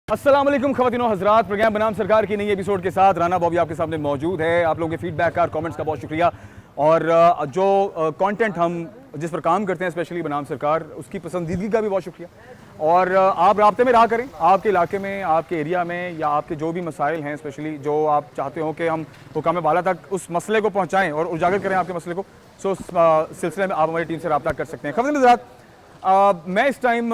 अस्सलाम वालेकुम ख़वातीनो हज़रात, प्रोग्राम बनाम सरकार की नई एपिसोड के साथ राना बॉबी आपके सामने मौजूद है। आप लोगों के फीडबैक का और कमेंट्स का बहुत शुक्रिया। और जो कंटेंट हम जिस पर काम करते हैं स्पेशली बनाम सरकार, उसकी पसंदीदगी का भी बहुत शुक्रिया। और आप राब्ते में रहा करें, आपके इलाके में, आपके एरिया में, या आपके जो भी मसाइल हैं स्पेशली जो आप चाहते हो कि हम हुकाम बाला तक उस मसले को पहुँचाएँ और उजागर करें आपके मसले को, सो उस सिलसिले में आप हमारी टीम से रब्ता कर सकते हैं। ख़वातीनो हज़रात, मैं इस टाइम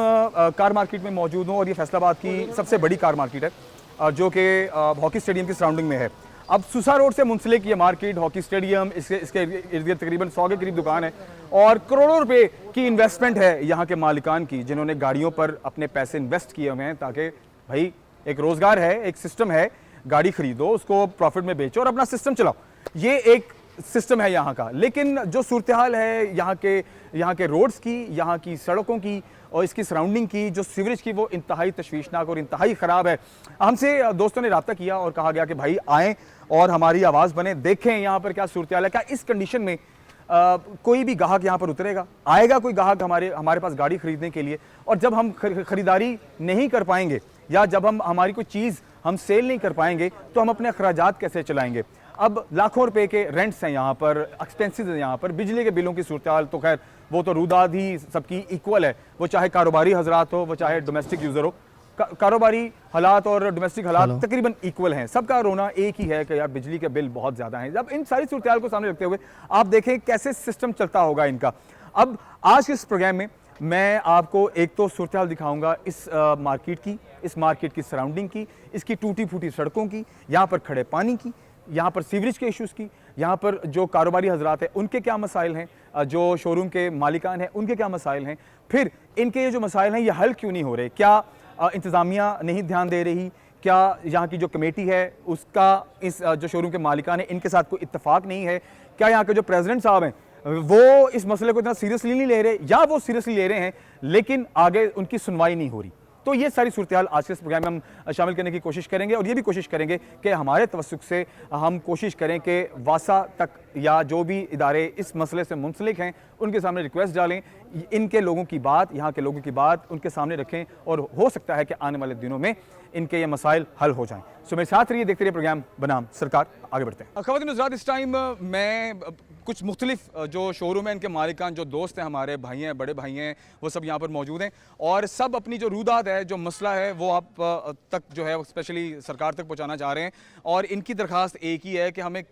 कार मार्केट में मौजूद हूँ और ये फैसलाबाद की सबसे बड़ी कार मार्केट है जो कि हॉकी स्टेडियम की सराउंडिंग में है। अब सुसा रोड से मुंसलिक ये मार्केट, हॉकी स्टेडियम, इसके इर्द गिर्द तकरीबन 100 के करीब दुकान है और करोड़ों रुपए की इन्वेस्टमेंट है यहाँ के मालिकान की, जिन्होंने गाड़ियों पर अपने पैसे इन्वेस्ट किए हुए हैं ताकि भाई एक रोज़गार है, एक सिस्टम है, गाड़ी खरीदो, उसको प्रॉफिट में बेचो और अपना सिस्टम चलाओ। ये एक सिस्टम है यहाँ का। लेकिन जो सूरत हाल है यहाँ के रोड्स की, यहाँ की सड़कों की और इसकी सराउंडिंग की, जो सीवरेज की, वो इंतहाई तशवीशनाक और इंतहाई ख़राब है। हमसे दोस्तों ने रब्ता किया और कहा गया कि भाई आएँ और हमारी आवाज़ बने, देखें यहाँ पर क्या सूरत हाल है, क्या इस कंडीशन में कोई भी ग्राहक यहाँ पर उतरेगा, आएगा कोई ग्राहक हमारे पास गाड़ी खरीदने के लिए। और जब हम खरीदारी नहीं कर पाएंगे या जब हम हमारी कोई चीज़ हम सेल नहीं कर पाएंगे तो हम अपने अखराजात कैसे चलाएंगे। अब लाखों रुपए के रेंट्स हैं यहाँ पर, एक्सपेंसेस हैं यहाँ पर, बिजली के बिलों की सूरत हाल तो खैर वो तो रूदाद ही सबकी इक्वल है, वो चाहे कारोबारी हजरात हो, वो चाहे डोमेस्टिक यूज़र हो। कारोबारी हालात और डोमेस्टिक हालात तकरीबन इक्वल हैं, सबका रोना एक ही है कि यार बिजली के बिल बहुत ज़्यादा हैं। अब इन सारी सूरत हाल को सामने रखते हुए आप देखें कैसे सिस्टम चलता होगा इनका। अब आज के इस प्रोग्राम में मैं आपको एक तो सूरत हाल दिखाऊंगा इस मार्केट की, इस मार्केट की सराउंडिंग की, इसकी टूटी फूटी सड़कों की, यहाँ पर खड़े पानी की, यहाँ पर सीवरेज के इश्यूज़ की, यहाँ पर जो कारोबारी हजरात हैं उनके क्या मसाइल हैं, जो शोरूम के मालिकान हैं उनके क्या मसाइल हैं, फिर इनके ये जो मसाइल हैं ये हल क्यों नहीं हो रहे, क्या इंतज़ामिया नहीं ध्यान दे रही, क्या यहाँ की जो कमेटी है उसका इस जो शोरूम के मालिकान हैं इनके साथ कोई इत्तेफाक नहीं है, क्या यहाँ के जो प्रेसिडेंट साहब हैं वो इस मसले को इतना सीरियसली नहीं ले रहे, या वो सीरियसली ले रहे हैं लेकिन आगे उनकी सुनवाई नहीं हो रही। तो ये सारी सूरत हाल आज के इस प्रोग्राम में हम शामिल करने की कोशिश करेंगे और ये भी कोशिश करेंगे कि हमारे तवस्सुक से हम कोशिश करें कि वासा तक या जो भी इदारे इस मसले से मुंसलिक हैं उनके सामने रिक्वेस्ट डालें, इनके लोगों की बात, यहाँ के लोगों की बात उनके सामने रखें और हो सकता है कि आने वाले दिनों में इनके ये मसाइल हल हो जाएं। सो मेरे साथ रहिए, देखते रहिए प्रोग्राम बनाम सरकार। आगे बढ़ते हैं। ख़वातीन हज़रात, इस टाइम मैं कुछ मुख्तलिफ जो शोरूम है इनके मालिकान, जो दोस्त हैं, हमारे भाई हैं, बड़े भाई हैं, वो सब यहाँ पर मौजूद हैं और सब अपनी जो रूदात है, जो मसला है वो आप तक जो है स्पेशली सरकार तक पहुँचाना चाह रहे हैं। और इनकी दरख्वास्त एक ही है कि हमें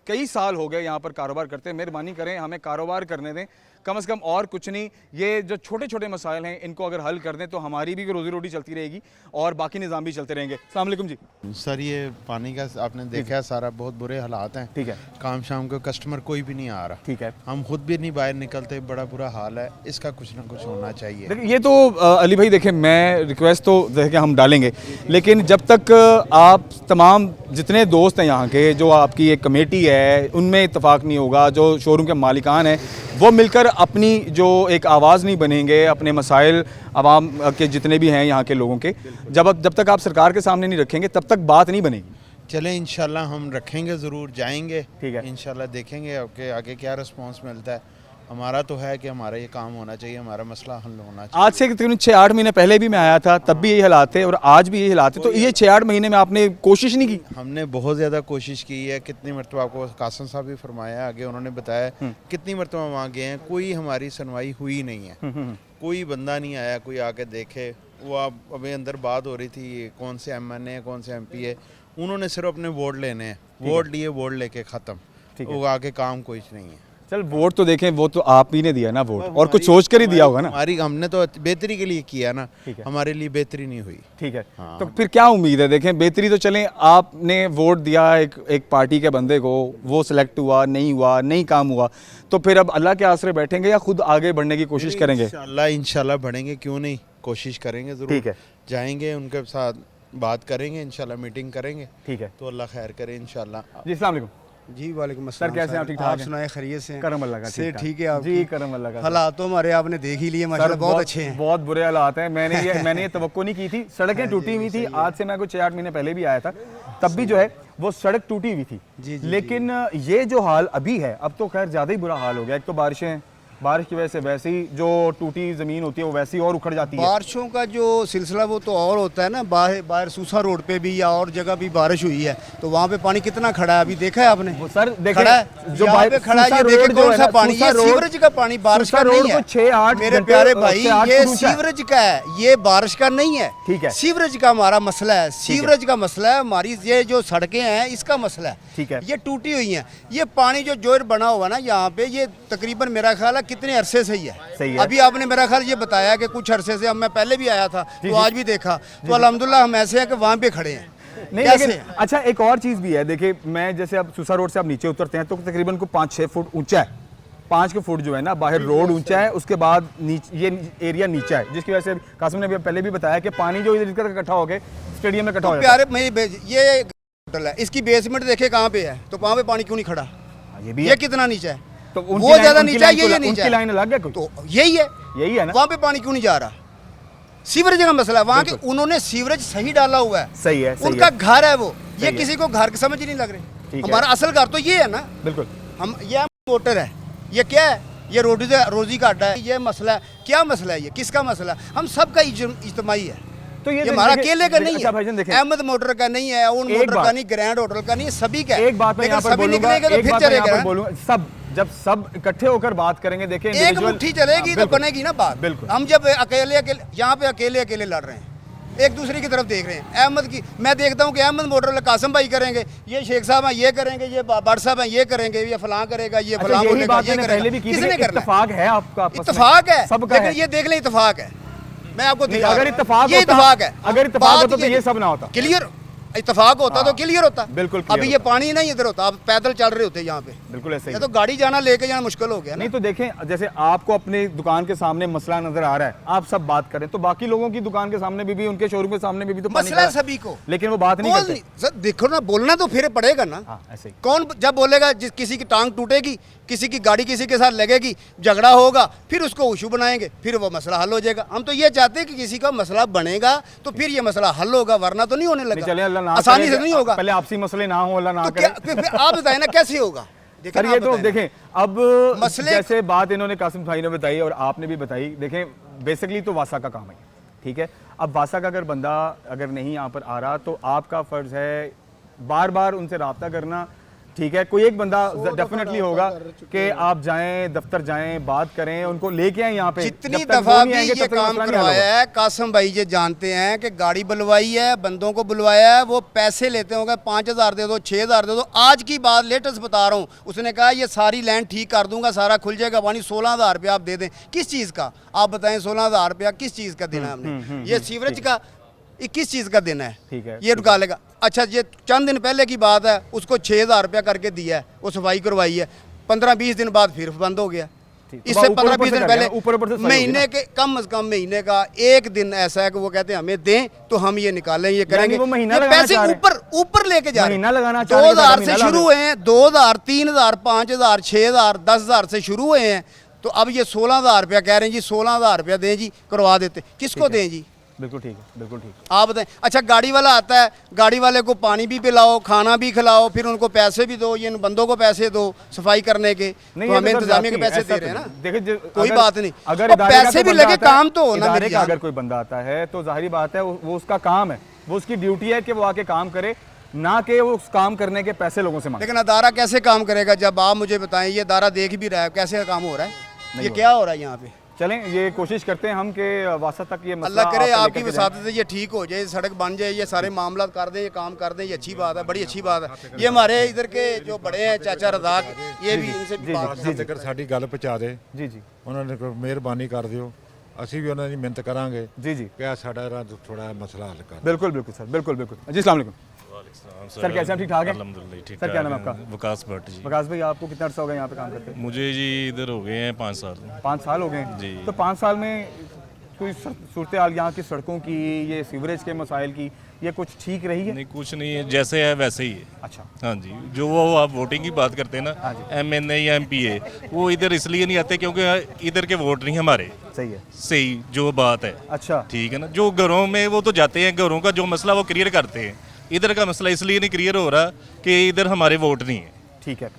कई साल हो गए यहाँ पर कारोबार करते हैं, मेहरबानी करें हमें कारोबार करने दें कम से कम, और कुछ नहीं। ये जो छोटे छोटे मसाइल हैं इनको अगर हल कर दें तो हमारी भी रोज़ी रोटी चलती रहेगी और बाकी निज़ाम भी चलते रहेंगे। अस्सलाम वालेकुम जी। सर, ये पानी का आपने देखा है, सारा बहुत बुरे हालात हैं। ठीक है। काम शाम को कस्टमर कोई भी नहीं आ रहा। ठीक है। हम खुद भी नहीं बाहर निकलते, बड़ा बुरा हाल है, इसका कुछ ना कुछ होना चाहिए। देखिए ये तो अली भाई, देखें मैं रिक्वेस्ट तो देखिए हम डालेंगे, लेकिन जब तक आप तमाम जितने दोस्त हैं यहाँ के, जो आपकी एक कमेटी है उनमें इत्तेफाक नहीं होगा, जो शोरूम के मालिकान हैं वो मिलकर अपनी जो एक आवाज़ नहीं बनेंगे, अपने मसाइल आवाम के जितने भी हैं यहाँ के लोगों के, जब तक आप सरकार के सामने नहीं रखेंगे तब तक बात नहीं बनेगी। चलें, इंशाल्लाह हम रखेंगे, ज़रूर जाएंगे। ठीक है। इंशाल्लाह देखेंगे आपके आगे क्या रिस्पांस मिलता है। हमारा तो है कि हमारा ये काम होना चाहिए, हमारा मसला हल होना चाहिए। आज से तकरीबन 6-8 महीने पहले भी मैं आया था, तब भी यही हालात थे और आज भी यही हालात थे। तो ये 6-8 महीने में आपने कोशिश नहीं की? हमने बहुत ज़्यादा कोशिश की है। कितनी मरतबा, आपको कासिम साहब भी फरमाया, आगे उन्होंने बताया कितनी मरतबा वहाँ गए हैं, कोई हमारी सुनवाई हुई नहीं है। कोई बंदा नहीं आया कोई आके देखे। वो आप अभी अंदर बात हो रही थी कौन से MNA है, कौन से MP है, उन्होंने सिर्फ अपने वोट लेने हैं, वोट लिए, वोट लेके ख़त्म। वो आगे काम कुछ नहीं है। चल वोट तो देखें, वो तो आप ही ने दिया ना वोट, और कुछ सोच कर ही दिया होगा ना। हमारी हमने तो बेहतरी के लिए किया ना, हमारे लिए बेहतरी नहीं हुई। ठीक है। तो फिर क्या उम्मीद है? देखें बेहतरी तो चलें, आपने वोट दिया एक पार्टी के बंदे को, वो सिलेक्ट हुआ, नहीं काम हुआ, तो फिर अब अल्लाह के आसरे बैठेंगे या खुद आगे बढ़ने की कोशिश करेंगे? इंशाल्लाह बढ़ेंगे, क्यों नहीं, कोशिश करेंगे ज़रूर। ठीक है। जाएंगे, उनके साथ बात करेंगे, इंशाल्लाह मीटिंग करेंगे। ठीक है। तो अल्लाह खैर करे इंशाल्लाह। जी अस्सलाम वालेकुम। जी वालेकुम अस्सलाम। सर कैसे हैं आप? ठीक ठाक आप सुनाए, खैरियत से हैं? करम अल्लाह का। से ठीक है आप? जी करम अल्लाह का। हालात तो हमारे आपने देख ही लिए माशाल्लाह, बहुत अच्छे हैं। बहुत बुरे हालात हैं। मैंने ये तवक्को नहीं की थी। सड़कें टूटी हुई थी। आज से मैं कुछ 6-8 महीने पहले भी आया था, तब भी जो है वो सड़क टूटी हुई थी। लेकिन ये जो हाल अभी है, अब तो खैर ज़्यादा ही बुरा हाल हो गया। एक तो बारिशें बारिश की वजह से वैसे ही जो टूटी ज़मीन होती है वो वैसी और उखड़ जाती है। बारिशों का जो सिलसिला वो तो और होता है ना, बाहर बाहर सूसा रोड पे भी या और जगह भी बारिश हुई है तो वहाँ पे पानी कितना खड़ा है, अभी देखा है आपने? वो सर देखें, खड़ा है जो यहाँ पे खड़ा है, ये देखे कौन सा पानी, ये सीवरेज का पानी, बारिश का नहीं है 6-8 मेरे प्यारे भाई, ये सीवरेज का है, ये बारिश का नहीं है। ठीक है। सीवरेज का हमारा मसला है, सीवरेज का मसला है, हमारी ये जो सड़कें हैं इसका मसला है। ठीक है। ये टूटी हुई हैं, ये पानी जो जोर बना हुआ ना यहाँ पे, ये तकरीबन मेरा ख्याल है कितने अरसे से ही है। सही है। अभी आपने मेरा ख्याल ये बताया कि कुछ अरसे से, मैं पहले भी आया था तो आज भी देखा, तो अल्हम्दुलिल्लाह हम ऐसे हैं कि वहाँ पे खड़े हैं। नहीं कैसे लेकिन हैं? अच्छा एक और चीज़ भी है, देखिए मैं जैसे अब सूसा रोड से आप नीचे उतरते हैं तो तकरीबन को 5-6 फुट ऊंचा है, 5 के फुट जो है ना बाहर रोड ऊंचा है, उसके बाद ये एरिया नीचा है, जिसकी वजह से कासिम ने भी पहले भी बताया कि पानी जो इधर इकट्ठा हो गए स्टेडियम में इकट्ठा हो जाता है। प्यारे ये होटल है, इसकी बेसमेंट देखे कहाँ पे है, तो वहाँ पे पानी क्यों नहीं खड़ा? ये भी ये है। कितना नीचा है? तो वो ज्यादा नीचा है, ये नीचा है, लाइन लग गया कोई, तो यही है, यही है ना। वहाँ पे पानी क्यों नहीं जा रहा? सीवरेज का मसला है वहाँ के, उन्होंने सीवरेज सही डाला हुआ है, सही है, सही उनका है। घर है वो, ये है। किसी को घर समझ ही नहीं लग रही। ठीक है। हमारा असल घर तो ये है ना, बिल्कुल हम ये मोटर है, ये क्या है, ये रोजी का अड्डा है, ये मसला है, क्या मसला है, ये किसका मसला है? हम सबका इज्तिमाई है, तो ये हमारा देखिए- अकेले का नहीं अच्छा भाईजान है, देखें, अहमद मोटर का नहीं है, उन एक मोटर का बात- नहीं, ग्रैंड होटल का नहीं, सभी का है। एक बात मैं लेकिन यहाँ पर सभी बोलूंगा, निकलेंगे तो एक फिर बात मैं यहाँ चलेगा पर ना। बोलूंगा, जब सब इकट्ठे होकर बात करेंगे, देखें एक individual- मुट्ठी चलेगी तो बिल्कुल, बनेगी ना बात। बिल्कुल। हम जब अकेले यहाँ पे अकेले लड़ रहे हैं, एक दूसरे की तरफ देख रहे हैं। अहमद की मैं देखता हूँ कि अहमद मोटर वाले कासिम भाई करेंगे, ये शेख साहब हैं ये करेंगे, ये भट्ट साहब हैं ये करेंगे, ये फलां करेगा, ये अच्छा, फलां यही बोलेगा, बात ये मैंने पहले भी करेगा। की थी किसने कि करना है? इत्तेफाक है आपका आपस में। इत्तेफाक है, सबका लेकिन है। ये देख लें इत्तेफाक है, मैं आपको नहीं, दिखा अगर रहा हूं। इत्तेफाक ये होता- इत्तेफाक है, अगर इत्तेफाक बात होता तो ये सब ना होता। क्लियर इत्तेफाक होता तो क्लियर होता, बिल्कुल clear अभी ये होता। पानी नहीं इधर होता, आप पैदल चल रहे होते यहाँ पे, बिल्कुल ऐसे ये ही तो गाड़ी जाना लेके जाना मुश्किल हो गया ना। नहीं तो देखें, जैसे आपको अपनी दुकान के सामने मसला नजर आ रहा है, आप सब बात करें, तो बाकी लोगों की दुकान के सामने भी उनके शोरूम के सामने भी तो पानी मसला है का- सभी को, लेकिन वो बात नहीं बोल करते। नहीं सर, देखो ना, बोलना तो फिर पड़ेगा ना। हाँ ऐसे ही। कौन जब बोलेगा, जिस किसी की टांग टूटेगी, किसी की गाड़ी किसी के साथ लगेगी, झगड़ा होगा, फिर उसको इशू बनाएंगे, फिर वो मसला हल हो जाएगा। हम तो ये चाहते हैं कि किसी का मसला बनेगा तो फिर ये मसला हल होगा, वरना तो नहीं होने नहीं, चले लगा, अल्लाह ना आसानी करे, से नहीं होगा। पहले आपसी मसले ना हो, अल्लाह ना तो करे। क्या फिर आप बताएं ना कैसे होगा? देखें सर ना, ये आप तो बताएं ना। देखें, अब मसले- जैसे बात इन्होंने कासिम भाई ने बताई और आपने भी बताई, देखें बेसिकली तो वासा का काम है, ठीक है। अब वासा का अगर बंदा अगर नहीं यहाँ पर आ रहा तो आपका फ़र्ज़ है बार बार उनसे रब्ता करना, ठीक है। कोई एक बंदा डेफिनेटली होगा कि आप जाएं, दफ्तर जाएं, बात करें, उनको लेके आए यहाँ पे। जितनी जब तक वो दफा नहीं भी आएंगे, ये तब तक काम मसला नहीं हल करवाया होगा। है, कासिम भाई ये जानते हैं कि गाड़ी बुलवाई है, बंदों को बुलवाया है, वो पैसे लेते होंगे, 5,000 दे दो, 6,000 दे दो। आज की बात लेटेस्ट बता रहा हूँ, उसने कहा ये सारी लैंड ठीक कर दूंगा, सारा खुल जाएगा पानी, 16,000 रुपया आप दे दें। किस चीज़ का आप बताएं? 16,000 रुपया किस चीज़ का देना है हमने? ये सीवरेज का 21 चीज़ का देना है, ठीक है, ये रुका लेगा। अच्छा, ये चंद दिन पहले की बात है, उसको 6,000 रुपया करके दिया है, वो सफाई करवाई है, 15-20 दिन बाद फिर बंद हो गया। ठीक। इससे ऊपर- 15-20 ऊपर से दिन कर पहले देना, ऊपर से सही होगी महीने ना। के कम से कम महीने का एक दिन ऐसा है कि वो कहते हैं हमें दें तो हम ये निकालें, ये करेंगे। वो महीना ये लगाना पैसे चाह रहे हैं। ऊपर लेके जा रहे हैं। महीना लगाना चाह रहे हैं, 2,000 से महीना शुरू लगा हुए हैं, 2,000, 3,000, 5,000, 6,000, 10,000 से शुरू हुए हैं, तो अब ये 16,000 रुपया कह रहे हैं जी, 16,000 रुपया दें जी, करवा देते। किसको दें जी? बिल्कुल ठीक है, बिल्कुल ठीक है। आप बताएं। अच्छा, गाड़ी वाला आता है, गाड़ी वाले को पानी भी पिलाओ, खाना भी खिलाओ, फिर उनको पैसे भी दो, ये इन बंदों को पैसे दो सफाई करने के, तो ये हमें तो सर इंतजामिया के बात पैसे नहीं, दे ऐसा रहे हैं तो ना। नहीं। देखिए कोई बात नहीं, अगर और इदारे का पैसे कोई भी बंदा लगे, आता है, काम तो होना इदारे मेरी का जान। अगर कोई बंदा आता है तो जाहिर बात है वो उसका काम है, वो उसकी ड्यूटी है कि वो आके काम करे, ना कि वो उस काम करने के पैसे लोगों से मांगे। लेकिन अदारा कैसे काम करेगा? जब आप मुझे बताएं, ये अदारा देख भी रहा है कैसे काम हो रहा है, ये क्या हो रहा है यहाँ पे? चलें ये कोशिश करते हैं हम कि वासा तक ये मसला अल्लाह करे आप आपकी लेकर के जाएं। वसादत से ये ठीक हो जाए, सड़क बन जाए, ये सारे मामला कर दें, ये काम कर दें, ये अच्छी बात है, बड़ी अच्छी बात है। ये हमारे इधर के जो बड़े हैं चाचा रज़ाक, ये भी इनसे भी बात जी, ਜੇਕਰ ਸਾਡੀ ਗੱਲ ਪਹੁੰਚਾ ਦੇ जी जी ਉਹਨਾਂ ਨੇ ਕੋਈ ਮਿਹਰਬਾਨੀ ਕਰ ਦਿਓ, ਅਸੀਂ ਵੀ ਉਹਨਾਂ ਦੀ ਮਿਹਨਤ ਕਰਾਂਗੇ जी जी ਕਿ ਆਹ ਸਾਡਾ ਥੋੜਾ ਮਸਲਾ ਹੱਲ ਕਰ बिल्कुल बिल्कुल सर, बिल्कुल बिल्कुल जी। अस्सलाम वालेकुम सर, कैसे हैं? ठीक ठाक हैं? अल्हम्दुलिल्लाह ठीक सर, क्या नाम है आपका? विकास भट्ट जी। विकास भाई आपको कितना अर्सा हो गया यहाँ पे काम करते हैं? मुझे जी इधर हो गए हैं 5 साल। 5 साल हो गए हैं। जी। तो 5 साल में कोई सूरत हाल यहाँ की सड़कों की, ये सीवरेज के मसाइल की, ये कुछ ठीक रही है? नहीं कुछ नहीं है, जैसे है वैसे ही है। अच्छा, हाँ जी, जो वो आप वोटिंग की बात करते हैं हाँ ना, जी। MNA या MPA, वो इधर इसलिए नहीं आते क्योंकि इधर के वोट नहीं हमारे सही है। सही, जो बात है अच्छा, ठीक है ना। जो घरों में वो तो जाते हैं, घरों का जो मसला वो क्लियर करते हैं, इधर का मसला इसलिए नहीं क्लियर हो रहा कि इधर हमारे वोट नहीं है, ठीक है,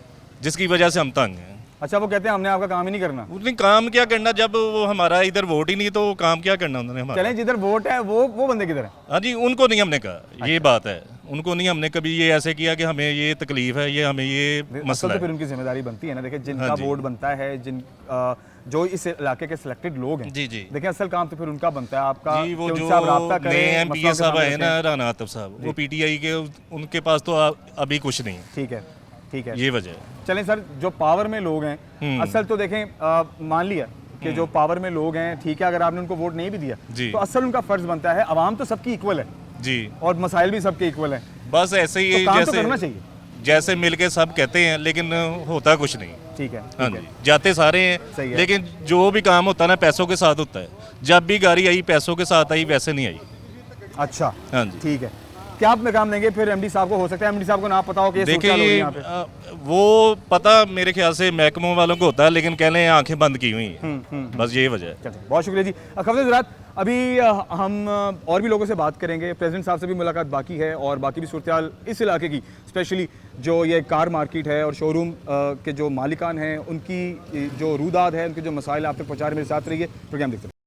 जिसकी वजह से हम तंग हैं। अच्छा, वो कहते हैं हमने आपका काम ही नहीं करना। उन्होंने काम क्या करना जब वो हमारा इधर वोट ही नहीं, तो काम क्या करना उन्होंने हमारा। चलें, जिधर वोट है वो बंदे किधर है? हाँ जी, उनको नहीं हमने कहा, ये बात है, उनको नहीं हमने कभी ये ऐसे किया कि हमें ये तकलीफ है, ये हमें ये असल मसला तो फिर है। उनकी जिम्मेदारी बनती है ना। देखिए, जिनका हाँ जी। वोट बनता है, जो इस इलाके के सिलेक्टेड लोग हैं, जी जी देखिए असल काम तो फिर उनका बनता है आपका जी, वो कि जो उनसे आप राब्ता करें, नए मसलों MPA के साहब सामने आए ना, रखें। राना आतिफ साहब, वो PTI के, उनके पास तो अभी कुछ नहीं है, ठीक है, ठीक है। ये वजह है। चलें सर, जो पावर में लोग हैं, असल तो देखें, मान लिया कि जो पावर में लोग हैं, ठीक है, अगर आपने उनको वोट नहीं भी दिया जी। तो असल उनका फर्ज बनता है, आवाम तो सबकी इक्वल है जी, और मसाइल भी सबके इक्वल हैं, बस ऐसे तो ही काम तो करना चाहिए। जैसे मिलके सब कहते हैं, लेकिन होता कुछ नहीं। ठीक है, हाँ ठीक है। जी, जाते सारे सही हैं, है। लेकिन जो भी काम होता है ना, पैसों के साथ होता है। जब भी गाड़ी आई पैसों के साथ आई, वैसे नहीं आई। अच्छा, हाँ जी, ठीक है। क्या आप पैगाम देंगे फिर MD साहब को? हो सकता है MD साहब को ना पता हो कि ये देखिए सूरत हाल हो रही है ये यहाँ पे। वो पता मेरे ख्याल से महकमों वालों को होता है, लेकिन कह लें आंखें बंद की हुई हैं, बस ये वजह है। चलिए, बहुत शुक्रिया जी। खबरें ज़रात अभी हम और भी लोगों से बात करेंगे, प्रेसिडेंट साहब से भी मुलाकात बाकी है और बाकी भी सूरत हाल इस इलाके की, स्पेशली जो ये कार मार्केट है और शोरूम के जो मालिकान हैं, उनकी जो रूदाद है, उनके जो मसाइल आप तक पहुँचा रहे, मेरे साथ रहिए, प्रोग्राम देखते रहिए।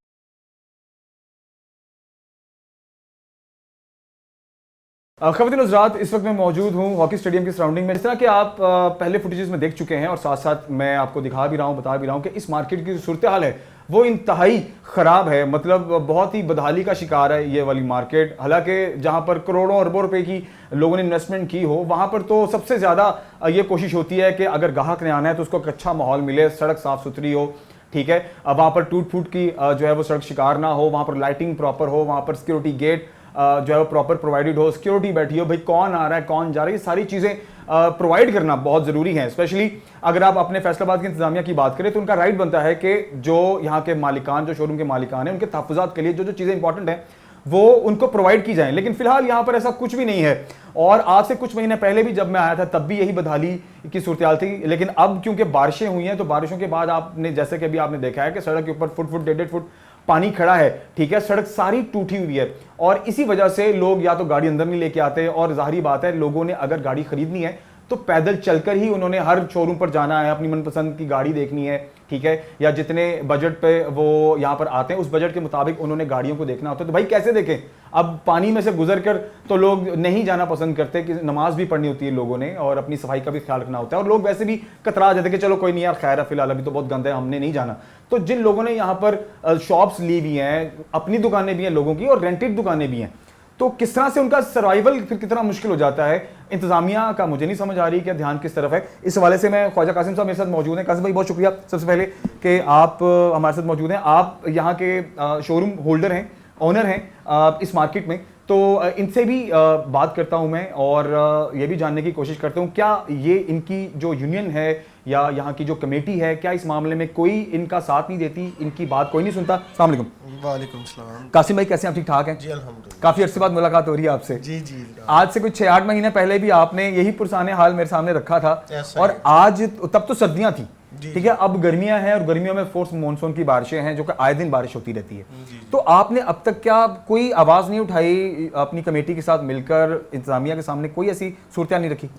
खबरदार हज़रात, इस वक्त मैं मौजूद हूँ हॉकी स्टेडियम की सराउंडिंग में। जिस तरह कि आप पहले फुटेजेस में देख चुके हैं और साथ साथ मैं आपको दिखा भी रहा हूँ, बता भी रहा हूँ कि इस मार्केट की जो सूरत हाल है वो इंतहाई ख़राब है। मतलब बहुत ही बदहाली का शिकार है ये वाली मार्केट। हालांकि जहाँ पर करोड़ों अरबों रुपए की लोगों ने इन्वेस्टमेंट की हो, वहाँ पर तो सबसे ज़्यादा ये कोशिश होती है कि अगर ग्राहक ने आना है तो उसको एक अच्छा माहौल मिले, सड़क साफ़ सुथरी हो, ठीक है, वहाँ पर टूट फूट की जो है वो सड़क शिकार ना हो, वहाँ पर लाइटिंग प्रॉपर हो, वहाँ पर सिक्योरिटी गेट जो है वो प्रॉपर प्रोवाइडेड हो, सिक्योरिटी बैठी हो, भाई कौन आ रहा है कौन जा रहा है, ये सारी चीज़ें प्रोवाइड करना बहुत ज़रूरी है। स्पेशली अगर आप अपने फैसलाबाद की इंतजामिया की बात करें तो उनका राइट बनता है कि जो यहाँ के मालिकान, जो शोरूम के मालिकान हैं, उनके तहफ़्फ़ुज़ात के लिए जो जो चीज़ें इंपॉर्टेंट हैं वो उनको प्रोवाइड की जाएं। लेकिन फिलहाल यहाँ पर ऐसा कुछ भी नहीं है। और आज से कुछ महीने पहले भी जब मैं आया था तब भी यही बदहाली की सूरत थी। लेकिन अब क्योंकि बारिशें हुई हैं तो बारिशों के बाद आपने, जैसे कि अभी आपने देखा है कि सड़क के ऊपर फुट 1.5 फुट पानी खड़ा है, ठीक है, सड़क सारी टूटी हुई है और इसी वजह से लोग या तो गाड़ी अंदर नहीं लेके आते, और जाहिर बात है लोगों ने अगर गाड़ी खरीदनी है तो पैदल चलकर ही उन्होंने हर शोरूम पर जाना है, अपनी मनपसंद की गाड़ी देखनी है, ठीक है, या जितने बजट पे वो यहाँ पर आते हैं उस बजट के मुताबिक उन्होंने गाड़ियों को देखना होता है। तो भाई कैसे देखें, अब पानी में से गुजर कर तो लोग नहीं जाना पसंद करते कि नमाज भी पढ़नी होती है लोगों ने और अपनी सफाई का भी ख्याल रखना होता है, और लोग वैसे भी कतरा जाते हैं कि चलो कोई नहीं यार, खैर है, फिलहाल अभी तो बहुत गंदा है, हमने नहीं जाना। तो जिन लोगों ने यहाँ पर शॉप्स ली हुई हैं, अपनी दुकानें भी हैं लोगों की और रेंटेड दुकानें भी हैं, तो किस तरह से उनका सर्वाइवल फिर कितना मुश्किल हो जाता है। इंतजामिया का मुझे नहीं समझ आ रही कि ध्यान किस तरफ है। इस हवाले से मैं ख्वाजा कासिम साहब मेरे साथ मौजूद हैं। कासिम भाई बहुत शुक्रिया सबसे पहले कि आप हमारे साथ मौजूद हैं। आप यहाँ के शोरूम होल्डर हैं, ऑनर हैं इस मार्केट में, तो इनसे भी बात करता हूँ मैं और ये भी जानने की कोशिश करता हूँ क्या ये इनकी जो यूनियन है या यहाँ की जो कमेटी है, क्या इस मामले में कोई इनका साथ नहीं देती, इनकी बात कोई नहीं सुनता। अस्सलाम वालेकुम। वालेकुम सलाम। कासिम भाई कैसे हैं आप? ठीक ठाक हैं जी अल्हम्दुलिल्लाह। काफी अरसे बाद मुलाकात हो रही है आपसे। जी जी आज से कुछ 6-8 महीने पहले भी आपने यही पुरसाने हाल मेरे सामने रखा था ऐसा और है। आज तब तो सर्दियां थी, जी, ठीक है, अब गर्मियां हैं और गर्मियों में फोर्स मानसून की बारिशें हैं जो कि आए दिन बारिश होती रहती है। तो आपने अब तक क्या कोई आवाज नहीं उठाई अपनी कमेटी के साथ मिलकर, इंतजामिया के सामने कोई ऐसी सूरत नहीं रखी?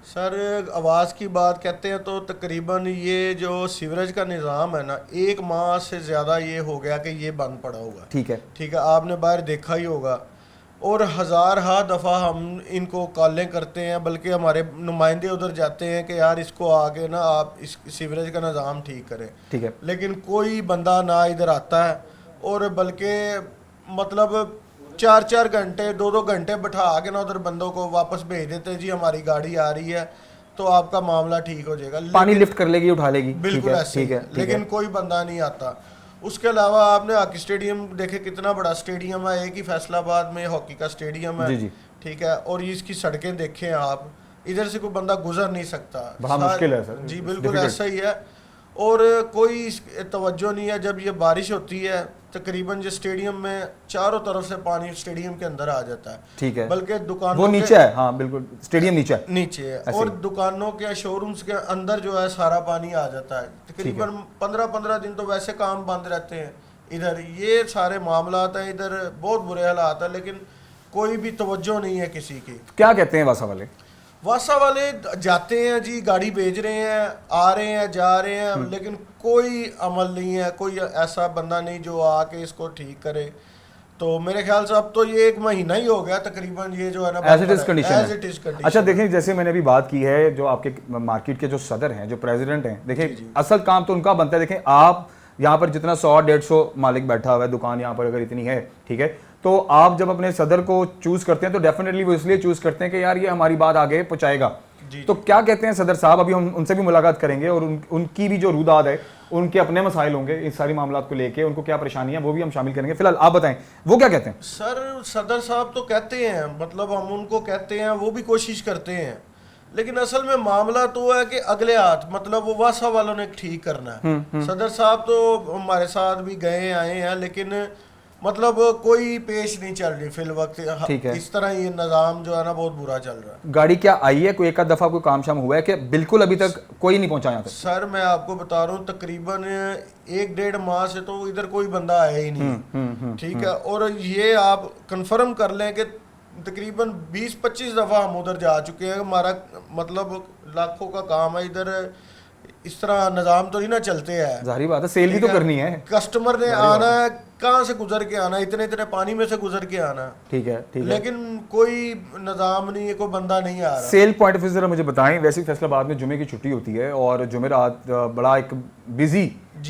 सर, आवाज़ की बात कहते हैं तो तकरीबन ये जो सीवरेज का निज़ाम है ना, 1 माह से ज़्यादा ये हो गया कि ये बंद पड़ा हुआ। ठीक है, ठीक है, आपने बाहर देखा ही होगा और हज़ार दफ़ा हम इनको कॉलें करते हैं, बल्कि हमारे नुमाइंदे उधर जाते हैं कि यार इसको आगे ना आप इस सीवरेज का निज़ाम ठीक करें, ठीक है, लेकिन कोई बंदा ना इधर आता है और बल्कि मतलब 4-4 घंटे 2-2 घंटे बैठा के ना उधर बंदों को वापस भेज देते हैं, जी हमारी गाड़ी आ रही है तो आपका मामला ठीक हो जाएगा, पानी लिफ्ट कर लेगी, उठा लेगी, बिल्कुल ऐसे ठीक है, लेकिन कोई बंदा नहीं आता। उसके अलावा आपने हॉकी स्टेडियम देखे, कितना बड़ा स्टेडियम है, एक ही फैसलाबाद में हॉकी का स्टेडियम है, जी जी, ठीक है, और इसकी सड़कें देखें आप, इधर से कोई बंदा गुजर नहीं सकता, बड़ा मुश्किल है सर। जी बिल्कुल ऐसा ही है और कोई तवज्जो नहीं है। जब ये बारिश होती है तकरीबन जो स्टेडियम में चारों तरफ से पानी स्टेडियम के अंदर आ जाता है, ठीक है, बल्कि दुकानों वो नीचे है, हाँ बिल्कुल स्टेडियम नीचे है, नीचे है और दुकानों के शोरूम्स के अंदर जो है सारा पानी आ जाता है। तकरीबन 15-15 दिन तो वैसे काम बंद रहते हैं इधर, ये सारे मामला हैं इधर, बहुत बुरे हालात है, लेकिन कोई भी तवज्जो नहीं है किसी की। क्या कहते हैं वासा वाले? वासा वाले जाते हैं जी, गाड़ी भेज रहे हैं, आ रहे हैं, जा रहे हैं, लेकिन कोई अमल नहीं है, कोई ऐसा बंदा नहीं जो आके इसको ठीक करे। तो मेरे ख्याल से अब तो ये 1 महीना ही हो गया तकरीबन, ये जो है ना as it is condition as it is condition. अच्छा देखिए, जैसे मैंने अभी बात की है, जो आपके मार्केट के जो सदर हैं, जो प्रेसिडेंट हैं, देखिए असल काम तो उनका बनता है। देखें आप यहाँ पर जितना 100-150 मालिक बैठा हुआ है, दुकान यहाँ पर अगर इतनी है, ठीक है, तो आप जब अपने सदर को चूज करते हैं तो डेफिनेटली वो इसलिए चूज करते हैं कि यार ये हमारी बात आगे पहुंचाएगा। तो क्या कहते हैं सदर साहब, अभी हम उनसे भी मुलाकात करेंगे और उनकी भी जो रूदाद है, उनके अपने मसाइल होंगे इस सारी मामलात को लेके, उनको क्या परेशानी है वो भी हम शामिल करेंगे। फिलहाल आप बताएं वो क्या कहते हैं। सर सदर साहब तो कहते हैं, मतलब हम उनको कहते हैं, वो भी कोशिश करते हैं, लेकिन असल में मामला तो है कि अगले हाथ, मतलब वो वासा वालों ने ठीक करना है। सदर साहब तो हमारे साथ भी गए आए हैं, लेकिन मतलब कोई पेश नहीं चल रही फिल वक्त। ठीक है। इस तरह ये निज़ाम जो है ना बहुत बुरा चल रहा है। गाड़ी क्या आई है, कोई एक आध दफा कोई काम शाम हुआ है कि बिल्कुल अभी तक कोई नहीं पहुंचा यहाँ तक? सर मैं आपको बता रहा हूँ, तकरीबन 1-1.5 माह से तो इधर कोई बंदा आया ही नहीं। ठीक है, और ये आप कंफर्म कर लें कि तकरीबन 20-25 दफ़ा हम उधर जा चुके हैं। हमारा मतलब लाखों का काम है इधर, इस तरह निज़ाम तो नहीं ना चलते हैं। जाहिर बात है, सेल भी तो करनी है। कस्टमर ने आना है, कहाँ से गुजर के आना, इतने इतने पानी में से गुजर के आना। ठीक है, ठीक है, लेकिन कोई निज़ाम नहीं है, कोई बंदा नहीं आ रहा। सेल पॉइंट ऑफ व्यू जरा मुझे बताएं। वैसे ही फैसलाबाद में जुमे की छुट्टी होती है और जुमेरात बड़ा एक बिजी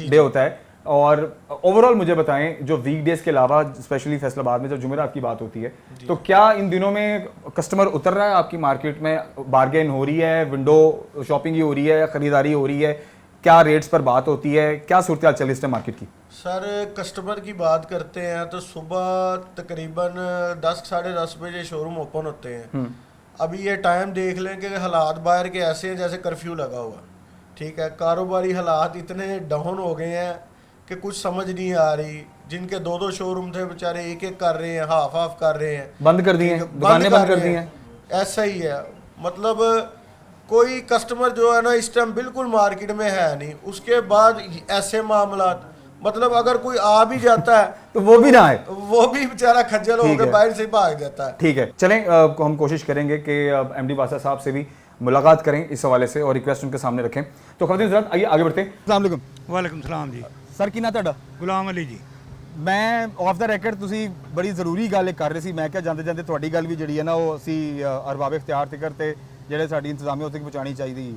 डे होता है, और ओवरऑल मुझे बताएं जो वीकडेज के अलावा स्पेशली फैसलाबाद में जब जुमेरात की बात होती है, तो क्या इन दिनों में कस्टमर उतर रहा है आपकी मार्केट में? बार्गेन हो रही है, विंडो शॉपिंग ही हो रही है, खरीदारी हो रही है, क्या रेट्स पर बात होती है, क्या सूरत हाल चल रही है मार्केट की? सर कस्टमर की बात करते हैं तो सुबह तकरीबन 10-10:30 बजे शोरूम ओपन होते हैं। अभी ये टाइम देख लें कि हालात बाहर के ऐसे हैं जैसे कर्फ्यू लगा हुआ। ठीक है, कारोबारी हालात इतने डाउन हो गए हैं कि कुछ समझ नहीं आ रही। जिनके 2-2 शोरूम थे बेचारे 1-1 कर रहे हैं, हाफ कर रहे हैं, बंद कर दिए हैं, दुकानें बंद कर दी हैं। ऐसा ही है, मतलब कोई कस्टमर जो है ना इस टाइम बिल्कुल मार्केट में है नहीं। उसके बाद ऐसे मामलात, मतलब अगर कोई आ भी जाता है तो वो भी ना आए, वो भी बेचारा खज्जल होकर बाहर से भाग जाता है। ठीक है, चलें हम कोशिश करेंगे कि एमडी वासा साहब से भी मुलाकात करें इस हवाले से और रिक्वेस्ट उनके सामने रखें। तो खबरें जरा आइए आगे बढ़ते हैं। अस्सलाम वालेकुम। वालेकुम सलाम जी। सर की ना ਤੁਹਾਡਾ? गुलाम अली जी। ਮੈਂ ਆਫ ਦਾ ਰੈਕਡ ਤੁਸੀਂ ਬੜੀ ਜ਼ਰੂਰੀ ਗੱਲ ਕਰ ਰਹੇ ਸੀ। ਮੈਂ ਕਿਹਾ ਜਾਂਦੇ ਜਾਂਦੇ ਤੁਹਾਡੀ ਗੱਲ ਵੀ ਜਿਹੜੀ ਹੈ ਨਾ ਉਹ ਅਸੀਂ ਅਰਬਾਬ ਇਖਤਿਆਰ ਤੇ ਕਰਤੇ ਜਿਹੜੇ ਸਾਡੀ ਇੰਤਜ਼ਾਮੀਆ ਉੱਤੇ ਪਹੁੰਚਾਣੀ ਚਾਹੀਦੀ।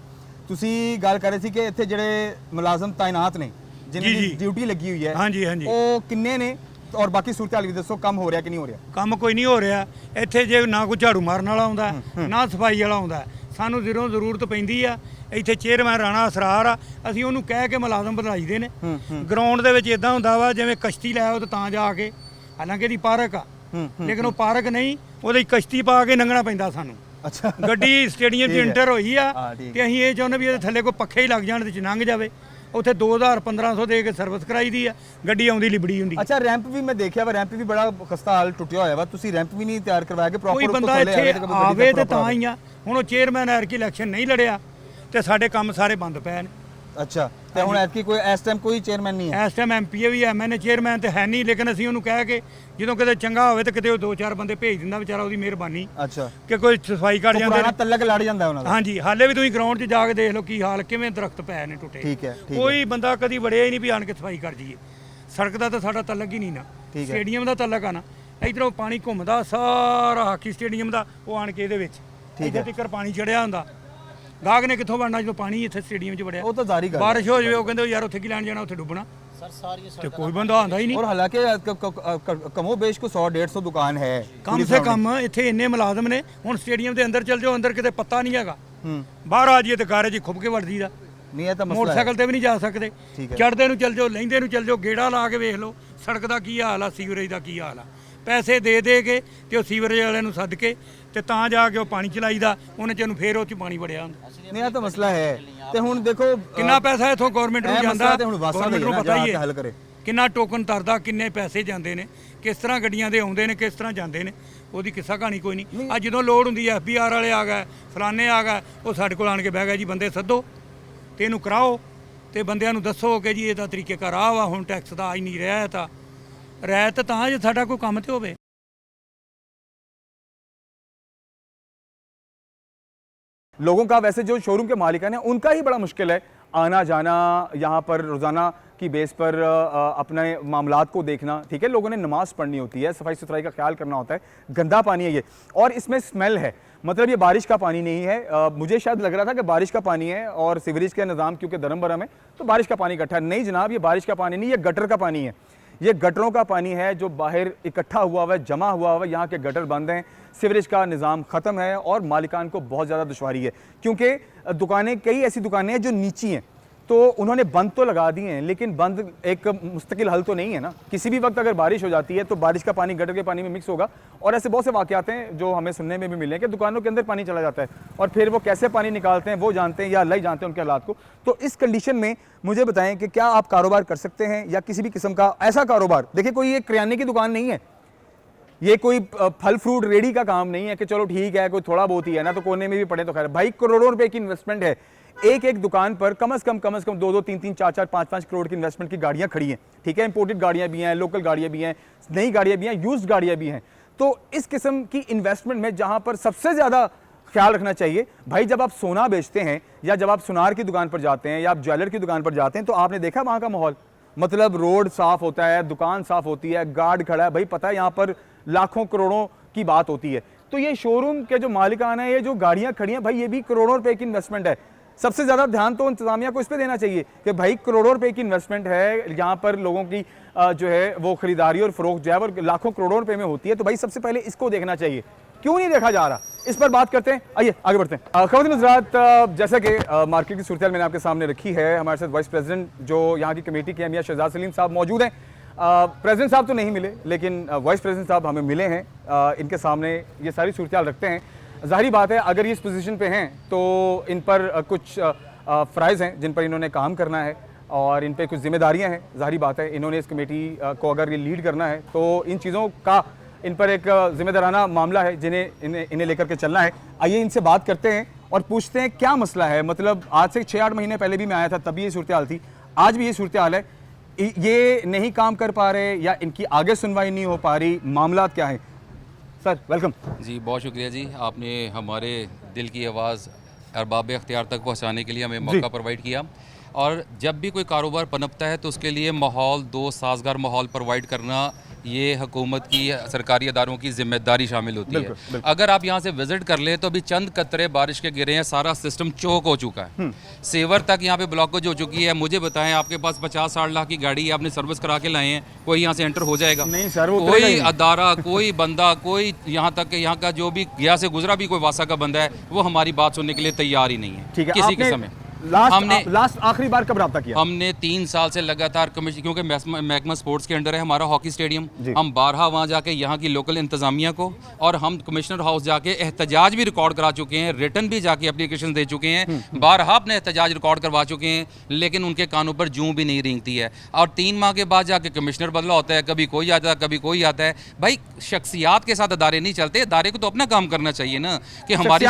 ਤੁਸੀਂ ਗੱਲ ਕਰ ਰਹੇ ਸੀ ਕਿ ਇੱਥੇ ਜਿਹੜੇ ਮੁਲਾਜ਼ਮ ਤਾਇਨਾਤ ਨੇ ਜਿਨ੍ਹਾਂ ਦੀ ਡਿਊਟੀ ਲੱਗੀ ਹੋਈ ਹੈ, ਹਾਂਜੀ ਹਾਂਜੀ, ਉਹ ਕਿੰਨੇ ਨੇ ਔਰ ਬਾਕੀ ਸੂਰਤ ਹਾਲ ਵੀ ਦੱਸੋ, ਕੰਮ ਹੋ ਰਿਹਾ ਕਿ ਨਹੀਂ ਹੋ ਰਿਹਾ? ਕੰਮ ਕੋਈ ਨਹੀਂ ਹੋ ਰਿਹਾ ਇੱਥੇ। ਜੇ ਨਾ ਕੋਈ ਝਾੜੂ ਮਾਰਨ ਵਾਲਾ ਆਉਂਦਾ, ਨਾ ਸਫਾਈ ਵਾਲਾ ਆਉਂਦਾ, ਸਾਨੂੰ ਜਦੋਂ ਜ਼ਰੂਰਤ ਪੈਂਦੀ ਆ ਇੱਥੇ ਚੇਅਰਮੈਨ ਰਾਣਾ ਅਸਰਾਰ ਆ, ਅਸੀਂ ਉਹਨੂੰ ਕਹਿ ਕੇ ਮੁਲਾਜ਼ਮ ਵਧਾਈਦੇ ਨੇ। ਗਰਾਊਂਡ ਦੇ ਵਿੱਚ ਇਦਾਂ ਹੁੰਦਾ ਵਾ ਜਿਵੇਂ ਕਸ਼ਤੀ ਲੈ ਆਓ ਤਾਂ ਜਾ ਕੇ, ਹਾਲਾਂਕਿ ਇਹਦੀ ਪਾਰਕ ਆ, ਲੇਕਿਨ ਉਹ ਪਾਰਕ ਨਹੀਂ, ਉਹਦੀ ਕਸ਼ਤੀ ਪਾ ਕੇ ਲੰਘਣਾ ਪੈਂਦਾ ਸਾਨੂੰ। ਅੱਛਾ, ਗੱਡੀ ਸਟੇਡੀਅਮ 'ਚ ਇੰਟਰ ਹੋਈ ਆ ਤੇ ਅਸੀਂ ਇਹ ਚਾਹੁੰਦੇ ਵੀ ਇਹਦੇ ਥੱਲੇ ਕੋਈ ਪੱਖੇ ਹੀ ਲੱਗ ਜਾਣ ਤੇ ਲੰਘ ਜਾਵੇ। ਉੱਥੇ 2000-1500 ਦੇ ਕੇ ਸਰਵਿਸ ਕਰਾਈ ਦੀ ਆ, ਗੱਡੀ ਆਉਂਦੀ ਲਿਬੜੀ ਹੁੰਦੀ। ਅੱਛਾ, ਰੈਂਪ ਵੀ ਮੈਂ ਦੇਖਿਆ ਵਾ, ਰੈਂਪ ਵੀ ਬੜਾ ਖਸਤਾ ਹਾਲ ਟੁੱਟਿਆ ਹੋਇਆ ਵਾ, ਤੁਸੀਂ ਰੈਂਪ ਵੀ ਨਹੀਂ ਤਿਆਰ ਕਰਵਾਇਆ ਕਿ ਪ੍ਰੋਪਰ ਕੋਈ ਬੰਦਾ ਇੱਥੇ ਆਵੇ ਤੇ ਤਾਂ ਹੀ ਆ। ਹੁਣ ਉਹ ਚੇਅਰਮੈਨ ਐਰਕੀ ਇਲੈਕਸ਼ਨ ਨਹੀਂ ਲੜਿਆ ਤੇ ਸਾਡੇ ਕੰਮ ਸਾਰੇ ਬੰਦ ਪਏ ਨੇ। ਅੱਛਾ, ਤੇ ਹੁਣ ਐਤਕੀ ਕੋਈ ਇਸ ਟਾਈਮ ਕੋਈ ਚੇਅਰਮੈਨ ਨਹੀਂ ਹੈ? ਇਸ ਟਾਈਮ ਐਮਪੀਏ ਵੀ ਐਮਐਨਏ ਚੇਅਰਮੈਨ ਤੇ ਹੈ ਨਹੀਂ, ਲੇਕਿਨ ਅਸੀਂ ਉਹਨੂੰ ਕਹਿ ਕੇ ਜਦੋਂ ਕਿਤੇ ਚੰਗਾ ਹੋਵੇ ਤੇ ਕਿਤੇ ਉਹ 2-4 ਬੰਦੇ ਭੇਜ ਦਿੰਦਾ ਵਿਚਾਰਾ, ਉਹਦੀ ਮਿਹਰਬਾਨੀ ਅੱਛਾ, ਕਿ ਕੋਈ ਸਫਾਈ ਕਰ ਜਾਂਦੇ ਪੁਰਾਣਾ ਨੇ। ਤਲਕ ਲੜ ਜਾਂਦਾ ਉਹਨਾਂ ਦਾ। ਹਾਂਜੀ, ਹਾਲੇ ਵੀ ਤੁਸੀਂ ਗਰਾਊਂਡ 'ਚ ਜਾ ਕੇ ਦੇਖ ਲਓ ਕੀ ਹਾਲ, ਕਿਵੇਂ ਦਰਖਤ ਪਏ ਨੇ ਟੁੱਟੇ। ਠੀਕ ਹੈ, ਠੀਕ ਹੈ। ਕੋਈ ਬੰਦਾ ਕਦੀ ਵੜਿਆ ਹੀ ਨਹੀਂ ਵੀ ਆਣ ਕੇ ਸਫਾਈ ਕਰ ਜਾਈਏ। ਸੜਕ ਦਾ ਤਾਂ ਸਾਡਾ ਤਲਕ ਹੀ ਨਹੀਂ ਨਾ, ਠੀਕ ਹੈ। ਸਟੇਡੀਅਮ ਦਾ ਤਲਕ ਆ ਨਾ। ਇਧਰੋਂ ਪਾਣੀ ਘੁੰਮਦਾ ਸਾਰਾ ਹਾਕੀ ਸਟੇਡੀਅਮ ਦਾ, ਉਹ ਆਣ ਕੇ ਇਹਦੇ ਵਿੱਚ ਇੱਥੇ ਤੱਕ ਪਾਣੀ ਚੜਿਆ ਹੁੰਦਾ। ਗਾਹਕ ਨੇ ਕਿੱਥੋਂ ਵੜਨਾ ਜਦੋਂ ਪਾਣੀ ਇੱਥੇ ਸਟੇਡੀਅਮ 'ਚ ਵੜਿਆ? ਉਹ ਤਾਂ ਜ਼ਾਰੀ ਗੱਲ ਹੈ। ਬਾਰਿਸ਼ ਹੋ ਜਾਵੇ ਉਹ ਕਹਿੰਦੇ ਯਾਰ ਉੱਥੇ ਕੀ ਲੈਣ ਜਾਣਾ, ਉੱਥੇ ਡੁੱਬਣਾ। ਤੇ ਕੋਈ ਬੰਦਾ ਆਉਂਦਾ ਹੀ ਨਹੀਂ। और हालांकि कमो बेश को 100-150 दुकान है ਕਮ ਸੇ ਕਮ ਇੱਥੇ ਇੰਨੇ ਮੁਲਾਜ਼ਮ ਨੇ। ਹੁਣ ਸਟੇਡੀਅਮ ਦੇ ਅੰਦਰ ਚੱਲ ਜਾਓ, ਅੰਦਰ ਕਿਤੇ ਪੱਤਾ ਨਹੀਂ ਹੈਗਾ। ਬਾਹਰ ਆ ਜਾਈਏ ਤੇ ਕਾਰੇ 'ਚ ਖੁੱਬ ਕੇ ਵੜ ਜੀਦਾ। नहीं है तो मसला है। ਮੋਟਰਸਾਈਕਲ ਤੇ ਵੀ ਨਹੀਂ ਜਾ ਸਕਦੇ। ਠੀਕ ਹੈ। ਚੜਦੇ ਨੂੰ ਚੱਲ ਜਾਓ, ਲਹਿੰਦੇ ਨੂੰ ਚੱਲ ਜਾਓ, ਗੇੜਾ ਲਾ ਕੇ ਵੇਖ ਲਓ ਸੜਕ ਦਾ ਕੀ ਹਾਲ ਆ, ਸੀਵਰੇਜ ਦਾ ਕੀ ਹਾਲ ਆ। ਪੈਸੇ ਦੇ ਦੇ ਕੇ ਤੇ ਉਹ ਸੀਵਰੇਜ ਵਾਲਿਆਂ ਨੂੰ ਸੱਦ ਕੇ ਤੇ ਤਾਂ ਜਾ ਕੇ ਉਹ ਪਾਣੀ ਚਲਾਈਦਾ, ਉਹਨੇ ਚ ਨੂੰ ਫੇਰ ਉਹ ਚ ਪਾਣੀ ਵੜਿਆ ਹੁੰਦਾ। नहीं है तो मसला है। ਤੇ ਹੁਣ ਦੇਖੋ ਕਿੰਨਾ ਪੈਸਾ ਇੱਥੋਂ ਗਵਰਨਮੈਂਟ ਨੂੰ ਜਾਂਦਾ, ਤੇ ਹੁਣ ਵਾਸਾ ਗਵਰਨਮੈਂਟ ਨੂੰ ਦੇ ਪਤਾ ਹੀ ਹੱਲ ਹੈ ਕਰੇ। ਕਿੰਨਾ ਟੋਕਨ ਤਰਦਾ, ਕਿੰਨੇ ਪੈਸੇ ਜਾਂਦੇ ਨੇ, ਕਿਸ ਤਰ੍ਹਾਂ ਗੱਡੀਆਂ ਦੇ ਆਉਂਦੇ ਨੇ, ਕਿਸ ਤਰ੍ਹਾਂ ਜਾਂਦੇ ਨੇ, ਉਹਦੀ ਕਿੱਸਾ ਕਹਾਣੀ ਕੋਈ ਨਹੀਂ। ਆ ਜਦੋਂ ਲੋੜ ਹੁੰਦੀ ਹੈ FBR ਵਾਲੇ ਆ ਗਏ, ਫਲਾਣੇ ਆ ਗਏ, ਉਹ ਸਾਡੇ ਕੋਲ ਆਣ ਕੇ ਬਹਿ ਗਏ ਜੀ, ਬੰਦੇ ਸੱਦੋ ਤੇ ਇਹਨੂੰ ਕਰਾਓ ਤੇ ਬੰਦਿਆਂ ਨੂੰ ਦੱਸੋ ਕਿ ਜੀ ਇਹਦਾ ਤਰੀਕੇਕਾਰ ਆ ਵਾ, ਹੁਣ ਟੈਕਸ ਦਾ ਆਈ ਨਹੀਂ ਰਿਹਾ ਤਾਂ ਰਹਿਤ ਤਾਂ ਜੇ ਸਾਡਾ ਕੋਈ ਕੰਮ ਤੇ ਹੋਵੇ। लोगों का, वैसे जो शोरूम के मालिकान हैं उनका ही बड़ा मुश्किल है आना जाना, यहाँ पर रोज़ाना की बेस पर अपने मामलात को देखना। ठीक है, लोगों ने नमाज़ पढ़नी होती है, सफाई सुथराई का ख्याल करना होता है। गंदा पानी है ये, और इसमें स्मेल है, मतलब ये बारिश का पानी नहीं है। मुझे शायद लग रहा था कि बारिश का पानी है और सीवरेज का निज़ाम क्योंकि धर्म भरम है तो बारिश का पानी इकट्ठा। नहीं जनाब, ये बारिश का पानी नहीं, ये गटर का पानी है। ये गटरों का पानी है जो बाहर इकट्ठा हुआ हुआ है, जमा हुआ हुआ है। यहाँ के गटर बंद हैं, सीवरेज का निज़ाम ख़त्म है और मालिकान को बहुत ज़्यादा दुश्वारी है, क्योंकि दुकानें, कई ऐसी दुकानें हैं जो नीची हैं, तो उन्होंने बंद तो लगा दिए हैं, लेकिन बंद एक मुस्तकिल हल तो नहीं है ना। किसी भी वक्त अगर बारिश हो जाती है तो बारिश का पानी गटर के पानी में मिक्स होगा, और ऐसे बहुत से वाक़यात हैं जो हमें सुनने में भी मिले कि दुकानों के अंदर पानी चला जाता है और फिर वो कैसे पानी निकालते हैं वो जानते हैं या अल्लाह ही जानते हैं उनके हालात को। तो इस कंडीशन में मुझे बताएं कि क्या आप कारोबार कर सकते हैं या किसी भी किस्म का ऐसा कारोबार। देखिए, कोई ये किराने की दुकान नहीं है, ये कोई फल फ्रूट रेडी का काम नहीं है कि चलो ठीक है कोई थोड़ा बहुत ही है ना तो कोने में भी पड़े तो खैर। भाई करोड़ों रुपए की इन्वेस्टमेंट है, एक एक दुकान पर कम से कम 2-2, 3-3, 4-4, 5-5 करोड़ की इन्वेस्टमेंट की गाड़ियां खड़ी हैं। ठीक है, इंपोर्टेड गाड़ियां भी हैं, लोकल गाड़ियां भी हैं, नई गाड़ियां भी हैं, यूज्ड गाड़ियां भी हैं। तो इस किस्म की इन्वेस्टमेंट में जहां पर सबसे ज़्यादा ख्याल रखना चाहिए, भाई जब आप सोना बेचते हैं या जब आप सुनार की दुकान पर जाते हैं या आप ज्वेलर की दुकान पर जाते हैं तो आपने देखा वहाँ का माहौल, मतलब रोड साफ़ होता है, दुकान साफ़ होती है, गार्ड खड़ा है, भाई पता है यहाँ पर लाखों करोड़ों की बात होती है। तो ये शोरूम के जो मालिकान है, ये जो गाड़ियाँ खड़ी हैं, भाई ये भी करोड़ों रुपए की इन्वेस्टमेंट है। सबसे ज़्यादा ध्यान तो इंतजामिया को इस पर देना चाहिए कि भाई करोड़ों रुपए की इन्वेस्टमेंट है, यहाँ पर लोगों की जो है वो खरीदारी और फरोख्त जो है वो लाखों करोड़ों रुपए में होती है। तो भाई सबसे पहले इसको देखना चाहिए, क्यों नहीं देखा जा रहा, इस पर बात करते हैं। आइए आगे बढ़ते हैं। ख़वातीन हज़रात, जैसा कि मार्केट की सूरत मैंने आपके सामने रखी है, हमारे साथ वाइस प्रेसिडेंट जो यहाँ की कमेटी के मियां शहजाद सलीम साहब मौजूद हैं। प्रेसिडेंट साहब तो नहीं मिले, लेकिन वाइस प्रेसिडेंट साहब हमें मिले हैं, इनके सामने ये सारी सूरत रखते हैं। ज़ाहिर बात है अगर ये इस पोजीशन पे हैं तो इन पर कुछ फ़राइज़ हैं जिन पर इन्होंने काम करना है और इन पे कुछ जिम्मेदारियां हैं। ज़ाहिर बात है इन्होंने इस कमेटी को अगर ये लीड करना है तो इन चीज़ों का इन पर एक जिम्मेदाराना मामला है जिन्हें इन्हें लेकर के चलना है। आइए इनसे बात करते हैं और पूछते हैं क्या मसला है। मतलब आज से 6-8 महीने पहले भी मैं आया था, तभी ये सूरत हाल थी, आज भी ये सूरत हाल है। ये नहीं काम कर पा रहे या इनकी आगे सुनवाई नहीं हो पा रही, मामला क्या है? सर वेलकम जी, बहुत शुक्रिया जी, आपने हमारे दिल की आवाज़ अरबाब अख्तियार तक पहुंचाने के लिए हमें मौका प्रोवाइड किया। और जब भी कोई कारोबार पनपता है तो उसके लिए माहौल, दोस्त साजगार माहौल प्रोवाइड करना, ये हुकूमत की, सरकारी अदारों की जिम्मेदारी शामिल होती है। अगर आप यहाँ से विज़िट कर लें तो अभी चंद कतरे बारिश के गिरे हैं, सारा सिस्टम चौक हो चुका है, सेवर तक यहाँ पे ब्लॉकेज हो चुकी है। मुझे बताएं, आपके पास 50-60 लाख की गाड़ी है, आपने सर्विस करा के लाए हैं, कोई यहाँ से एंटर हो जाएगा? नहीं सर, वो कोई अदारा, कोई बंदा, कोई यहाँ तक कि यहाँ का जो भी यहाँ से गुजरा भी कोई वासा का बंदा है, वो हमारी बात सुनने के लिए तैयार ही नहीं है। ठीक है, किसी किस्म में लास्ट आखिरी बार कब रब्ता किया? हमने 3 साल से लगातार कमीशन, क्योंकि महकमा स्पोर्ट्स के अंडर है हमारा हॉकी स्टेडियम, हम बारहा वहाँ जाके यहाँ की लोकल इंतजामिया को, और हम कमिश्नर हाउस जाके एहतजाज भी रिकॉर्ड करा चुके हैं, रिटर्न भी जाके एप्लीकेशन दे चुके हैं, बारहा अपने एहतजाज रिकॉर्ड करवा चुके हैं, लेकिन उनके कानों पर जूं भी नहीं रेंगती है। और 3 माह के बाद जाके कमिश्नर बदला होता है, कभी कोई आता है कभी कोई आता है। भाई शख्सियात के साथ अदारे नहीं चलते, अदारे को तो अपना काम करना चाहिए ना, कि हमारी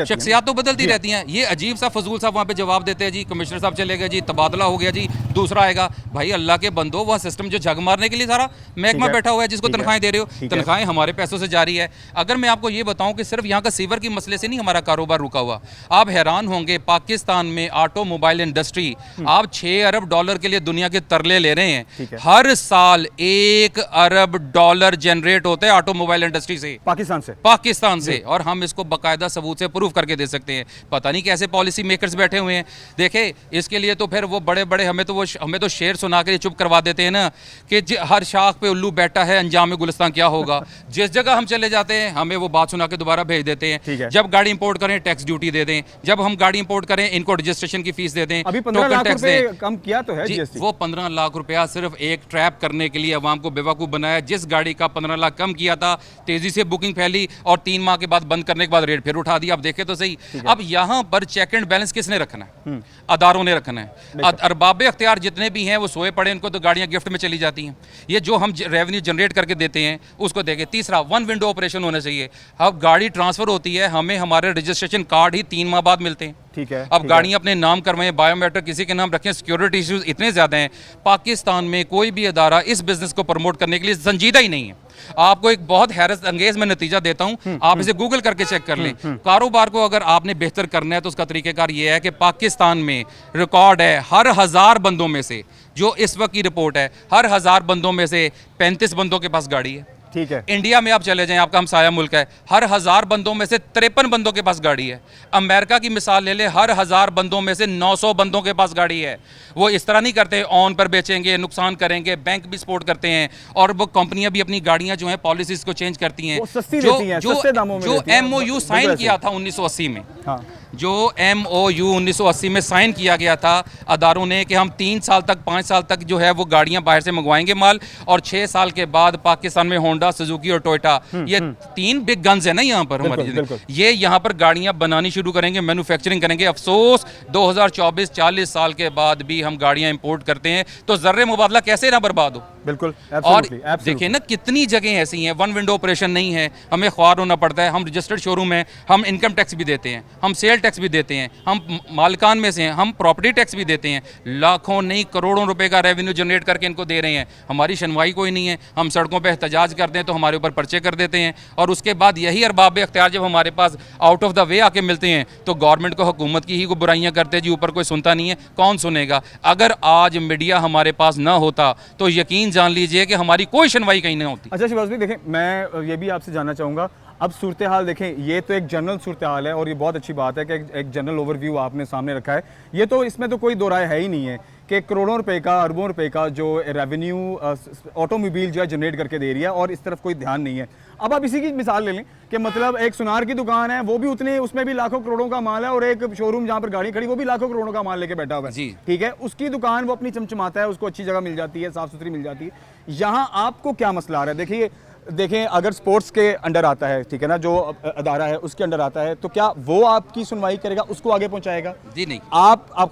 शख्सियात तो बदलती रहती हैं। ये अजीब सा फजूल साहब वहाँ पे जवाब देते हैं, जी कमिश्नर साहब चले गए जी, तबादला हो गया जी, दूसरा आएगा। भाई अल्लाह के बंदो, वह सिस्टम जो झग मारने के लिए सारा महकमा बैठा हुआ है, जिसको तनख्वाहें दे रहे हो, तनख्वाहें हमारे पैसों से जारी है। अगर मैं आपको ये बताऊं कि सिर्फ यहाँ का सीवर की मसले से नहीं हमारा कारोबार रुका हुआ, आप हैरान होंगे, पाकिस्तान में ऑटोमोबाइल इंडस्ट्री, आप $6 अरब के लिए दुनिया के तरले ले रहे हैं। हर साल $1 अरब जनरेट होते हैं ऑटोमोबाइल इंडस्ट्री से, पाकिस्तान से, और हम इसको बाकायदा सबूत से प्रूफ करके दे सकते हैं। पता नहीं कैसे पॉलिसी मेकर्स बैठे हुए हैं। देखे, इसके लिए तो फिर वो बड़े बड़े हमें तो शेर सुना के चुप करवा देते हैं ना, कि हर शाख पे उल्लू बैठा है, अंजाम में गुलिस्तान क्या होगा। जिस जगह हम चले जाते हैं हमें वो बात सुना के दोबारा भेज देते हैं। जब गाड़ी इंपोर्ट करें टैक्स ड्यूटी दे दें, जब हम गाड़ी इंपोर्ट करें इनको रजिस्ट्रेशन की फीस दे दें, अभी 15 लाख रुपए कम किया तो है जीएसटी। वो 15 लाख रुपया सिर्फ एक ट्रैप करने के लिए अवाम को बेवकूफ़ बनाया। जिस गाड़ी का 15 लाख कम किया था, तेजी से बुकिंग फैली और 3 माह के बाद बंद करने के बाद रेट फिर उठा दिया। अब देखे तो सही, अब यहाँ पर चेक एंड बैलेंस किसने रखना है? अदारों ने रखना है। अरबाब अख्तियार जितने भी हैं वो सोए पड़े, इनको तो गाड़ियां गिफ्ट में चली जाती हैं। ये जो हम रेवेन्यू जनरेट करके देते हैं उसको देखें। तीसरा, 1 विंडो ऑपरेशन होना चाहिए। अब गाड़ी ट्रांसफर होती है, हमें हमारे रजिस्ट्रेशन कार्ड ही 3 माह बाद मिलते हैं। ठीक है, अब ठीक गाड़ियां अपने नाम करवाएं, बायोमेट्रिक किसी के नाम रखें, सिक्योरिटी इश्यूज इतने ज्यादा हैं। पाकिस्तान में कोई भी अदारा इस बिजनेस को प्रमोट करने के लिए संजीदा ही नहीं है। आपको एक बहुत हैरत अंगेज मैं नतीजा देता हूं, आप इसे गूगल करके चेक कर लें। कारोबार को अगर आपने बेहतर करना है तो उसका तरीकेकार ये है कि पाकिस्तान में रिकॉर्ड है, हर 1000 बंदों में से, जो इस वक्त की रिपोर्ट है, हर 1000 बंदों में से 35 बंदों के पास गाड़ी है। ठीक है। इंडिया में आप चले जाएं, आपका हमसाया मुल्क है, हर 1000 बंदों में से 53 बंदों के पास गाड़ी है। अमेरिका की मिसाल ले लें, हर 1000 बंदों में से 900 बंदों के पास गाड़ी है। वो इस तरह नहीं करते ऑन पर बेचेंगे, नुकसान करेंगे, बैंक भी सपोर्ट करते हैं, और वो कंपनियां भी अपनी गाड़ियां जो हैं पॉलिसीज को चेंज करती हैं। वो सस्ती देती हैं, सस्ते दामों में जो देती हैं। MOU साइन किया था 1980 में, हाँ, जो MOU 1980 में साइन किया गया था अदारों ने कि हम 3 साल तक 5 साल तक जो है वो गाड़ियां बाहर से मंगवाएंगे माल, और 6 साल के बाद पाकिस्तान में होंडा, सुजुकी और टोयोटा, ये 3 बिग गन्स है ना यहाँ पर हमारी, बिल्कुल। ये यहाँ पर गाड़ियां बनानी शुरू करेंगे, मैन्युफैक्चरिंग करेंगे। अफसोस 2024-40 साल के बाद भी हम गाड़ियां इंपोर्ट करते हैं, तो जर्रे मुबादला कैसे ना बर्बाद हो। बिल्कुल। और Absolutely, absolutely. देखिए ना कितनी जगह ऐसी हैं, वन विंडो ऑपरेशन नहीं है, हमें ख्वार होना पड़ता है, हम रजिस्टर्ड शोरूम हैं, हम इनकम टैक्स भी देते हैं, हम सेल टैक्स भी देते हैं, हम मालिकान में से हैं, हम प्रॉपर्टी टैक्स भी देते हैं, लाखों नहीं करोड़ों रुपए का रेवेन्यू जनरेट करके इनको दे रहे हैं। हमारी सुनवाई कोई नहीं है, हम सड़कों पर एहतजाज करते हैं तो हमारे ऊपर पर्चे कर देते हैं, और उसके बाद यही अरबाब इख्तियार जब हमारे pass out of the way आके मिलते हैं तो गवर्नमेंट को, हुकूमत की ही को बुराइयां करते हैं जी, ऊपर कोई सुनता नहीं है। कौन सुनेगा? अगर आज मीडिया हमारे पास ना होता तो यकीन जान लीजिए कि हमारी कोई सुनवाई कहीं नहीं होती। अच्छा शिवाज भाई, देखें, मैं ये भी आपसे जानना चाहूँगा, अब सूरत हाल देखें, ये तो एक जनरल सूरत हाल है और ये बहुत अच्छी बात है कि एक जनरल ओवरव्यू आपने सामने रखा है। ये तो इसमें तो कोई दो राय है ही नहीं है कि करोड़ों रुपए का, अरबों रुपए का जो रेवेन्यू ऑटोमोबाइल जो है जनरेट करके दे रही है, और इस तरफ कोई ध्यान नहीं है। अब आप इसी की मिसाल ले लें कि मतलब एक सुनार की दुकान है, वो भी उतने, उसमें भी लाखों करोड़ों का माल है, और एक शोरूम जहाँ पर गाड़ी खड़ी वो भी लाखों करोड़ों का माल लेके बैठा हुआ है जी। ठीक है, उसकी दुकान वो अपनी चमचमाता है, उसको अच्छी जगह मिल जाती है, साफ सुथरी मिल जाती है। यहाँ आपको क्या मसला आ रहा है? देखिए देखें, अगर स्पोर्ट्स के अंडर आता है, ठीक है ना, जो अदारा है उसके अंडर आता है, तो क्या वो आपकी सुनवाई करेगा, उसको आगे पहुंचाएगा? जी नहीं, आप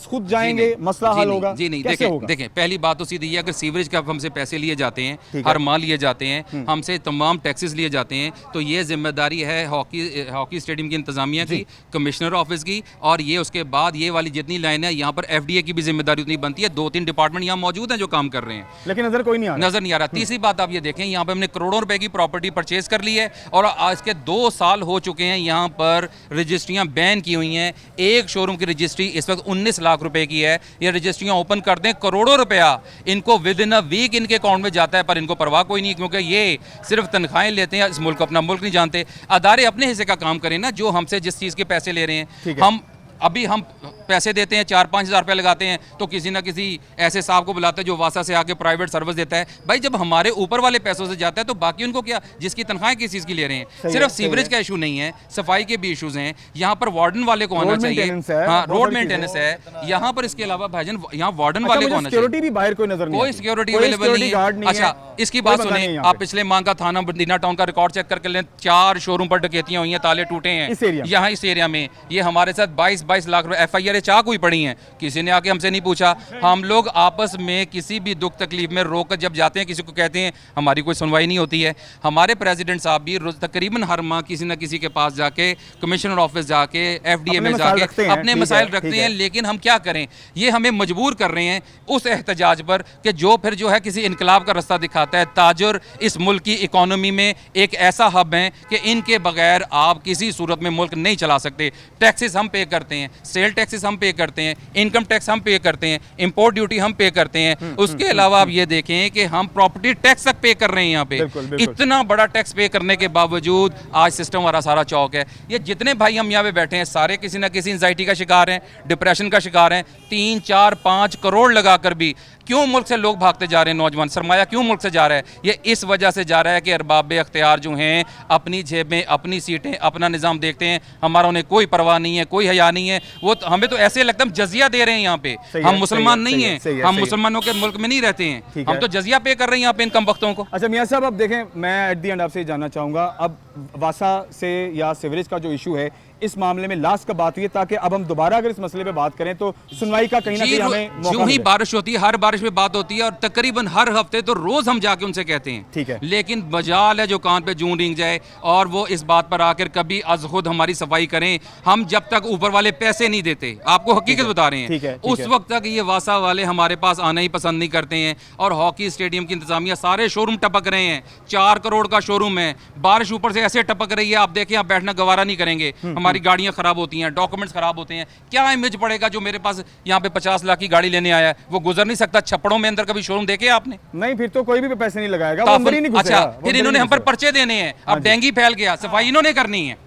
खुद जाएंगे, मसला हल होगा? जी नहीं, कैसे होगा? देखें पहली बात तो सीधी है, अगर सीवरेज का हमसे पैसे लिए जाते हैं, हर माह लिए जाते हैं, हमसे तमाम टैक्सेस लिए जाते हैं, तो ये जिम्मेदारी है हॉकी स्टेडियम की इंतजामिया की, कमिश्नर ऑफिस की, और ये उसके बाद ये वाली जितनी लाइन है यहाँ पर FDA की भी जिम्मेदारी उतनी बनती है। 2-3 डिपार्टमेंट यहाँ मौजूद हैं जो काम कर रहे हैं, लेकिन नजर कोई नहीं आ रहा। नजर नहीं आ रहा। तीसरी बात आप ये देखें, यहाँ पे हमने करोड़ों रुपए की प्रॉपर्टी परचेज कर ली है, और आज के 2 साल हो चुके हैं यहाँ पर रजिस्ट्रियां बैन की हुई हैं। एक शोरूम की रजिस्ट्री इस वक्त 19 लाख रुपए की है। ये रजिस्ट्रियां ओपन कर दें, करोड़ों रुपया इनको विद इन अ वीक इनके अकाउंट में जाता है, पर इनको परवाह कोई नहीं, क्योंकि ये सिर्फ तनख्वाहें लेते हैं, इस मुल्क को अपना मुल्क नहीं जानते। अदारे अपने हिस्से का काम करें ना, जो हमसे जिस चीज़ के पैसे ले रहे हैं। हम पैसे देते हैं, 4-5 हज़ार रुपये लगाते हैं, तो किसी ना किसी ऐसे साहब को बुलाते हैं जो वासा से आके प्राइवेट सर्विस देता है। भाई जब हमारे ऊपर वाले पैसों से जाता है तो बाकी उनको क्या, जिसकी तनख्वाहें किस चीज़ की ले रहे हैं। सिर्फ सीवरेज का इशू नहीं है, सफाई के भी इशूज़ हैं। यहाँ पर वार्डन वाले को आना चाहिए, हाँ, रोड मेंटेनेंस है यहाँ पर। इसके अलावा भाईजान यहाँ वार्डन वाले को आना चाहिए। सिक्योरिटी भी बाहर कोई नजर नहीं, कोई सिक्योरिटी अवेलेबल नहीं है। अच्छा, इसकी बात सुने, आप पिछले माह का थाना मदीना टाउन का रिकॉर्ड चेक करके लें, 4 शोरूम पर डकैतियां हुई हैं, ताले टूटे हैं यहाँ इस एरिया में। ये हमारे साथ 22 लाख रुपए FIR चाक हुई पड़ी हैं, किसी ने आके हमसे नहीं पूछा। हम लोग आपस में किसी भी दुख तकलीफ में रोक कर जब जाते हैं, किसी को कहते हैं, हमारी कोई सुनवाई नहीं होती है। हमारे प्रेसिडेंट साहब भी तकरीबन हर माह किसी न किसी के पास जाके, कमिश्नर ऑफिस जाके, FDA में जाके अपने मसाइल रखते हैं। लेकिन हम क्या करें, ये हमें मजबूर कर रहे हैं उस एहतजाज पर कि जो फिर जो है किसी इनकलाब का रास्ता दिखाता है। ताजर इस मुल्क की इकोनॉमी में एक ऐसा हब है कि इनके बगैर आप किसी सूरत में मुल्क नहीं चला सकते। टैक्सेस हम पे करते हैं, सेल टैक्सेस हम पे करते हैं, इनकम टैक्स हम पे करते हैं, इंपोर्ट ड्यूटी हम पे करते हैं। उसके अलावा आप ये देखें कि हम प्रॉपर्टी टैक्स तक पे कर रहे हैं यहाँ पे। इतना बड़ा टैक्स पे करने के बावजूद आज सिस्टम हमारा सारा चौक है। ये जितने भाई हम यहाँ पे बैठे हैं सारे किसी ना किसी एंजाइटी का शिकार हैं, डिप्रेशन का शिकार हैं। 3, 4, 5 करोड़ लगाकर भी क्यों मुल्क से लोग भागते जा रहे हैं, नौजवान सरमाया क्यों मुल्क से जा रहा है? ये इस वजह से जा रहा है कि अरबाब इख्तियार जो हैं अपनी जेबें, अपनी सीटें, अपना निज़ाम देखते हैं। हमारा उन्हें कोई परवाह नहीं है, कोई हया नहीं है। वो हमें तो ऐसे लगता है जजिया दे रहे हैं यहाँ पे। हम मुसलमान नहीं हैं, हम मुसलमानों के मुल्क में नहीं रहते हैं, हम तो जजिया पे कर रहे हैं यहाँ पे इन कम वक्तों को। अच्छा मियां साहब, अब देखें, मैं एट दी एंड आपसे जानना चाहूँगा, अब वासा से या सीवरेज का जो इशू है, इस मामले में लास्ट कब बात हुई है, ताकि अब हम दोबारा अगर इस मसले पे बात करें तो सुनवाई का कहीं ना कहीं हमें मौका यूं ही मिले। बारिश होती है, हर बारिश में बात होती है और तकरीबन हर हफ्ते तो रोज हम जाके उनसे कहते हैं, ठीक है। लेकिन मजाल है जो कान पे जूं रिंग जाए और वो इस बात पर आकर कभी अज खुद हमारी सफाई करें। हम जब तक ऊपर वाले पैसे नहीं देते, आपको हकीकत बता रहे ठीक है, हैं, ठीक उस है। वक्त तक ये वासा वाले हमारे पास आना ही पसंद नहीं करते हैं। और हॉकी स्टेडियम की इंतजामिया सारे शोरूम टपक रहे हैं, 4 करोड़ का शोरूम है, बारिश ऊपर से ऐसे टपक रही है, आप देखें आप बैठना गवारा नहीं करेंगे। हमारी गाड़ियां खराब होती हैं, डॉक्यूमेंट्स खराब होते हैं, क्या इमेज पड़ेगा जो मेरे पास यहाँ पे 50 लाख की गाड़ी लेने आया है, वो गुजर नहीं सकता छप्पड़ों में अंदर। कभी शोरूम देखे आपने? नहीं, फिर तो कोई भी पैसे नहीं लगाएगा, वो अंदर ही नहीं घुसेगा, अच्छा, वो फिर अंदर इन्होंने ही हम पर घुसेगा। पर्चे देने हैं, अब डेंगू फैल गया, सफाई इन्होंने करनी है।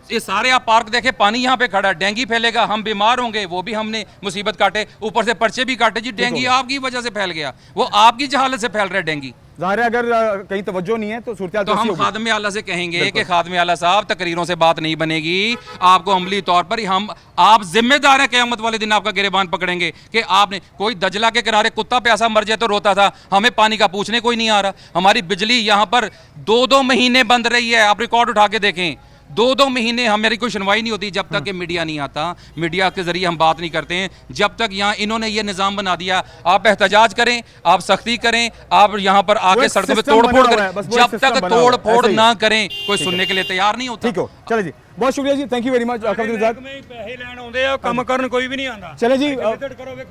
ये सारे आप पार्क देखे, पानी यहाँ पे खड़ा है, डेंगू फैलेगा, हम बीमार होंगे, वो भी हमने मुसीबत काटे, ऊपर से पर्चे भी काटे जी। डेंगू आपकी वजह से फैल गया, वो आपकी जहालत से फैल रहा है डेंगू। ज़ाहिर है अगर कहीं तवज्जो नहीं है तो सूरत तो हम खादमे आला से कहेंगे कि खादमे आला साहब, तकरीरों से बात नहीं बनेगी, आपको अमली तौर पर हम आप जिम्मेदार हैं, क़यामत वाले दिन आपका गिरेबान पकड़ेंगे कि आपने कोई दजला के किनारे कुत्ता प्यासा मर जाए तो रोता था, हमें पानी का पूछने कोई नहीं आ रहा। हमारी बिजली यहाँ पर 2-2 महीने बंद रही है, आप रिकॉर्ड उठा के देखें, 2-2 महीने हमारी कोई सुनवाई नहीं होती जब तक कि मीडिया नहीं आता। मीडिया के जरिए हम बात नहीं करते हैं जब तक यहाँ इन्होंने ये निज़ाम बना दिया। आप एहतजाज करें, आप सख्ती करें, आप यहाँ पर आके सड़कों पे तोड़ फोड़ करें, जब तक तोड़ फोड़ ना करें कोई सुनने के लिए तैयार नहीं होता। ठीक हो, चले जी, बहुत शुक्रिया जी, थैंक यू वेरी मच। पैसे ਲੈਣ ਆਉਂਦੇ ਆ, ਕੰਮ ਕਰਨ ਕੋਈ भी नहीं आंदा। चले जी,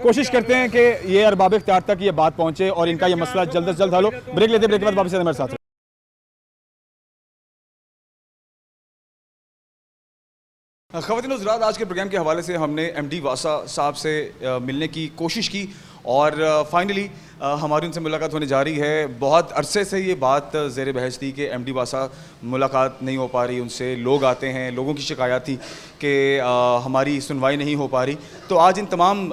कोशिश करते हैं कि ये अरबाब इख्तियार तक ये बात पहुंचे और इनका ये मसला जल्द से जल्द हल हो। ब्रेक लेते, ब्रेक के बाद वापस हमारे साथ। ख़वातीन और हज़रात, आज के प्रोग्राम के हवाले से हमने MD वासा साहब से मिलने की कोशिश की और फाइनली हमारी उनसे मुलाकात होने जा रही है। बहुत अरसे से ये बात ज़ेर बहस थी कि MD वासा मुलाकात नहीं हो पा रही उनसे, लोग आते हैं, लोगों की शिकायत थी कि हमारी सुनवाई नहीं हो पा रही। तो आज इन तमाम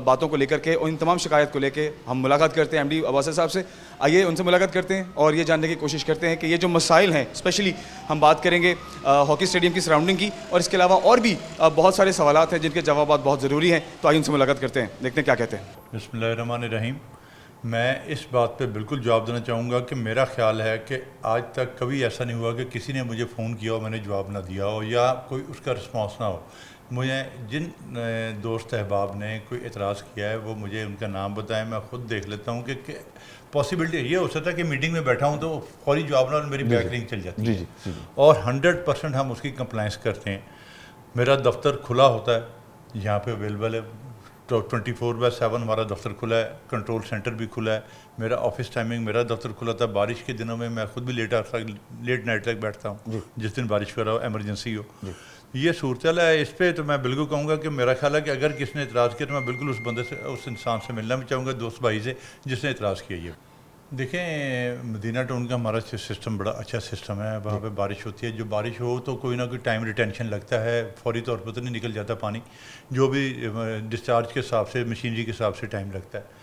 बातों को लेकर के और इन तमाम शिकायत को लेकर हम मुलाकात करते हैं MD वासा साहब से। आइए उनसे मुलाकात करते हैं और ये जानने की कोशिश करते हैं कि ये जो मसाइल हैं, स्पेशली हम बात करेंगे हॉकी स्टेडियम की सराउंडिंग की और इसके अलावा और भी बहुत सारे सवालात हैं जिनके जवाब बहुत ज़रूरी हैं। तो आइए उनसे मुलाकात करते हैं, देखते हैं क्या कहते हैं। बिस्मिल्लाहिर्रहमानिर्रहीम। मैं इस बात पे बिल्कुल जवाब देना चाहूँगा कि मेरा ख्याल है कि आज तक कभी ऐसा नहीं हुआ कि किसी ने मुझे फ़ोन किया और मैंने जवाब ना दिया हो या कोई उसका रिस्पॉन्स ना हो। मुझे जिन दोस्त अहबाब ने कोई एतराज़ किया है वो मुझे उनका नाम बताएं, मैं ख़ुद देख लेता हूँ कि पॉसिबिलिटी ये हो सकता है कि मीटिंग में बैठा हूँ तो फौरी जवाब ना और मेरी बैक रिंग चल जाती है और 100% हम उसकी कंप्लाइंस करते हैं। मेरा दफ्तर खुला होता है, यहाँ पे अवेलेबल है, तो 24/7 हमारा दफ्तर खुला है, कंट्रोल सेंटर भी खुला है, मेरा ऑफिस टाइमिंग, मेरा दफ्तर खुला था। बारिश के दिनों में मैं खुद भी लेट नाइट तक बैठता हूँ जिस दिन बारिश कर रहा हो, एमरजेंसी हो। ये सूरत है, इस पर तो मैं बिल्कुल कहूँगा कि मेरा ख्याल है कि अगर किसी ने इतराज़ किया तो मैं बिल्कुल उस बंदे से, उस इंसान से मिलना भी चाहूँगा, दोस्त भाई से जिसने इतराज़ किया। ये देखें, मदीना टाउन का हमारा सिस्टम बड़ा अच्छा सिस्टम है। वहाँ पे बारिश होती है, जो बारिश हो तो कोई ना कोई टाइम रिटेंशन लगता है, फौरी तौर पर तो नहीं निकल जाता पानी, जो भी डिस्चार्ज के हिसाब से, मशीनरी के हिसाब से टाइम लगता है।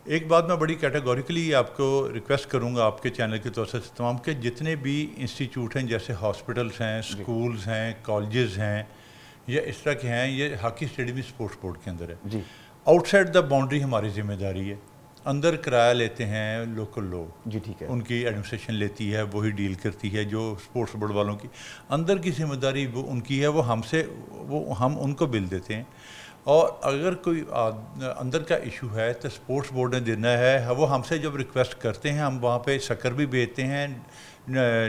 एक बात मैं बड़ी कैटेगोरिकली आपको रिक्वेस्ट करूँगा आपके चैनल की तरफ से तमाम के जितने भी इंस्टीट्यूट हैं, जैसे हॉस्पिटल्स हैं, स्कूल्स हैं, कॉलेजेस हैं या इस तरह के हैं, ये हॉकी स्टेडियम स्पोर्ट्स बोर्ड के अंदर है। आउटसाइड द बाउंड्री हमारी जिम्मेदारी है। अंदर किराया लेते हैं लोकल लोग, जी ठीक है, उनकी एडमिनिस्ट्रेशन लेती है, वही डील करती है। जो स्पोर्ट्स बोर्ड वालों की अंदर की जिम्मेदारी वो उनकी है, वो हमसे, वो हम उनको बिल देते हैं। और अगर कोई अंदर का इशू है तो स्पोर्ट्स बोर्ड ने देना है, वो हमसे जब रिक्वेस्ट करते हैं हम वहाँ पे शक्कर भी भेजते हैं,